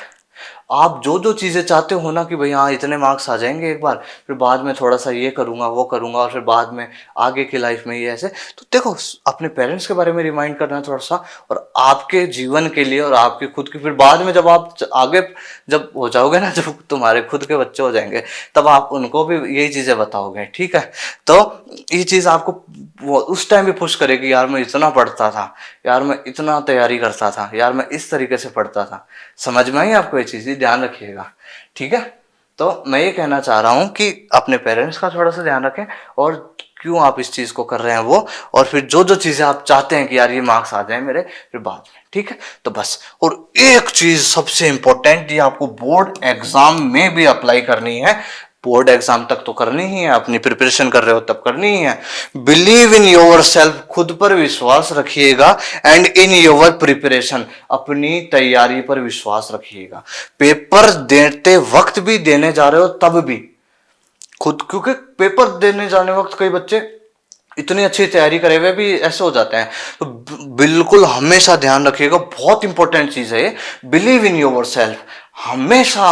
आप जो जो चीजें चाहते हो ना कि भाई हाँ इतने मार्क्स आ जाएंगे एक बार, फिर बाद में थोड़ा सा ये करूंगा वो करूंगा, और फिर बाद में आगे की लाइफ में ये ऐसे, तो देखो अपने पेरेंट्स के बारे में रिमाइंड करना थोड़ा सा, और आपके जीवन के लिए और आपके खुद की, फिर बाद में जब आप आगे जब हो जाओगे ना, जब तुम्हारे खुद के बच्चे हो जाएंगे, तब आप उनको भी यही चीजें बताओगे, ठीक है। तो ये चीज आपको वो उस टाइम भी पुश करेगी, यार मैं इतना पढ़ता था, यार मैं इतना तैयारी करता था, यार मैं इस तरीके से पढ़ता था। समझ में आई आपको ये चीज, ध्यान रखिएगा, ठीक है। तो मैं ये कहना चाह रहा हूं कि अपने पेरेंट्स का थोड़ा सा ध्यान रखें, और क्यों आप इस चीज को कर रहे हैं वो, और फिर जो जो चीजें आप चाहते हैं कि यार ये मार्क्स आ जाए मेरे, फिर बाद में, ठीक है। तो बस, और एक चीज सबसे इंपॉर्टेंट, ये आपको बोर्ड एग्जाम में भी अप्लाई करनी है, बोर्ड एग्जाम तक तो करनी ही है, अपनी प्रिपरेशन कर रहे हो तब करनी ही है। बिलीव इन योर सेल्फ, खुद पर विश्वास रखिएगा, एंड इन योर प्रिपरेशन, अपनी तैयारी पर विश्वास रखिएगा। पेपर देते वक्त भी, देने जा रहे हो तब भी खुद, क्योंकि पेपर देने जाने वक्त कई बच्चे इतनी अच्छी तैयारी करे हुए भी ऐसे हो जाते हैं। तो बिल्कुल हमेशा ध्यान रखिएगा, बहुत इंपॉर्टेंट चीज है ये, बिलीव इन योर सेल्फ, हमेशा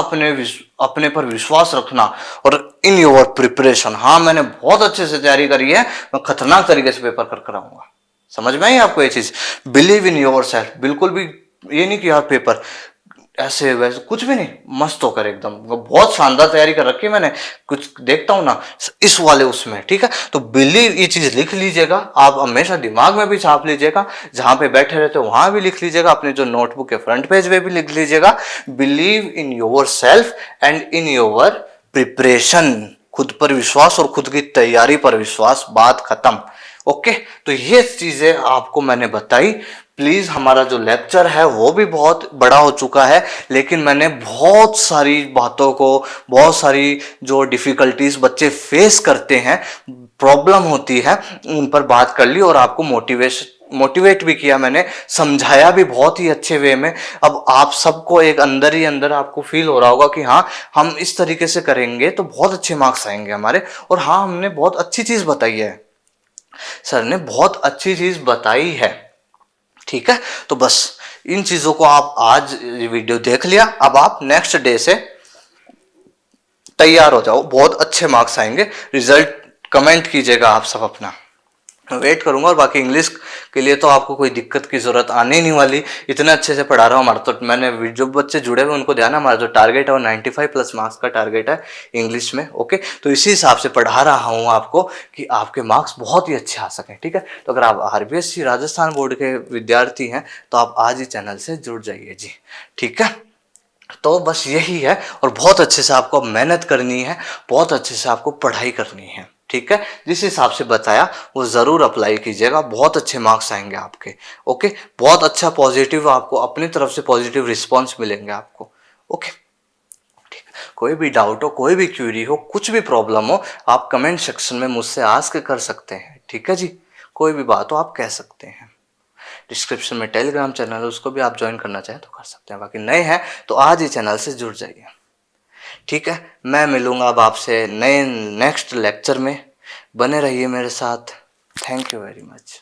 अपने पर विश्वास रखना, और इन योर प्रिपरेशन, हाँ मैंने बहुत अच्छे से तैयारी करी है, मैं खतरनाक तरीके से पेपर कर आऊंगा। समझ में आई आपको ये चीज, बिलीव इन योर सेल्फ, बिल्कुल भी ये नहीं कि यार पेपर ऐसे वैसे, कुछ भी नहीं, मस्त होकर एकदम, बहुत शानदार तैयारी कर रखी है मैंने, कुछ देखता हूं ना इस वाले उसमें, ठीक है। तो बिलीव, ये चीज लिख लीजिएगा, आप हमेशा दिमाग में भी छाप लीजिएगा, जहां पे बैठे रहते हो वहां भी लिख लीजिएगा, अपने जो नोटबुक के फ्रंट पेज पे भी लिख लीजिएगा, believe in your self and in your preparation, खुद पर विश्वास और खुद की तैयारी पर विश्वास, बात खत्म, ओके। तो ये चीजें आपको मैंने बताई। प्लीज, हमारा जो लेक्चर है वो भी बहुत बड़ा हो चुका है, लेकिन मैंने बहुत सारी बातों को, बहुत सारी जो डिफिकल्टीज बच्चे फेस करते हैं, प्रॉब्लम होती है, उन पर बात कर ली, और आपको मोटिवेट भी किया मैंने, समझाया भी बहुत ही अच्छे वे में। अब आप सबको एक अंदर ही अंदर आपको फील हो रहा होगा कि हाँ हम इस तरीके से करेंगे तो बहुत अच्छे मार्क्स आएंगे हमारे, और हाँ हमने बहुत अच्छी चीज बताई है, सर ने बहुत अच्छी चीज बताई है, ठीक है। तो बस इन चीजों को आप आज वीडियो देख लिया, अब आप नेक्स्ट डे से तैयार हो जाओ, बहुत अच्छे मार्क्स आएंगे, रिजल्ट कमेंट कीजिएगा आप सब अपना, वेट करूंगा। और बाकी इंग्लिश के लिए तो आपको कोई दिक्कत की जरूरत आने नहीं वाली, इतने अच्छे से पढ़ा रहा हूँ। हमारा तो, मैंने जो बच्चे जुड़े हुए उनको ध्यान है, हमारा जो टारगेट है वो 95 प्लस मार्क्स का टारगेट है इंग्लिश में, ओके। तो इसी हिसाब से पढ़ा रहा हूँ आपको कि आपके मार्क्स बहुत ही अच्छे आ सकें, ठीक है। तो अगर आप आरबीएससी राजस्थान बोर्ड के विद्यार्थी हैं तो आप आज ही चैनल से जुड़ जाइए जी, ठीक है। तो बस यही है, और बहुत अच्छे से आपको मेहनत करनी है, बहुत अच्छे से आपको पढ़ाई करनी है। ठीक है, जिस हिसाब से बताया वो ज़रूर अप्लाई कीजिएगा, बहुत अच्छे मार्क्स आएंगे आपके। ओके, बहुत अच्छा पॉजिटिव, आपको अपनी तरफ से पॉजिटिव रिस्पॉन्स मिलेंगे आपको। ओके, कोई भी डाउट हो, कोई भी क्यूरी हो, कुछ भी प्रॉब्लम हो, आप कमेंट सेक्शन में मुझसे आस्क कर सकते हैं। ठीक है जी, कोई भी बात हो आप कह सकते हैं। डिस्क्रिप्शन में टेलीग्राम चैनल है, उसको भी आप ज्वाइन करना चाहें तो कर सकते हैं। बाकी नए हैं तो आज ही चैनल से जुड़ जाइए। ठीक है, मैं मिलूंगा अब आपसे नए नेक्स्ट लेक्चर में। बने रहिए मेरे साथ। Thank you very much.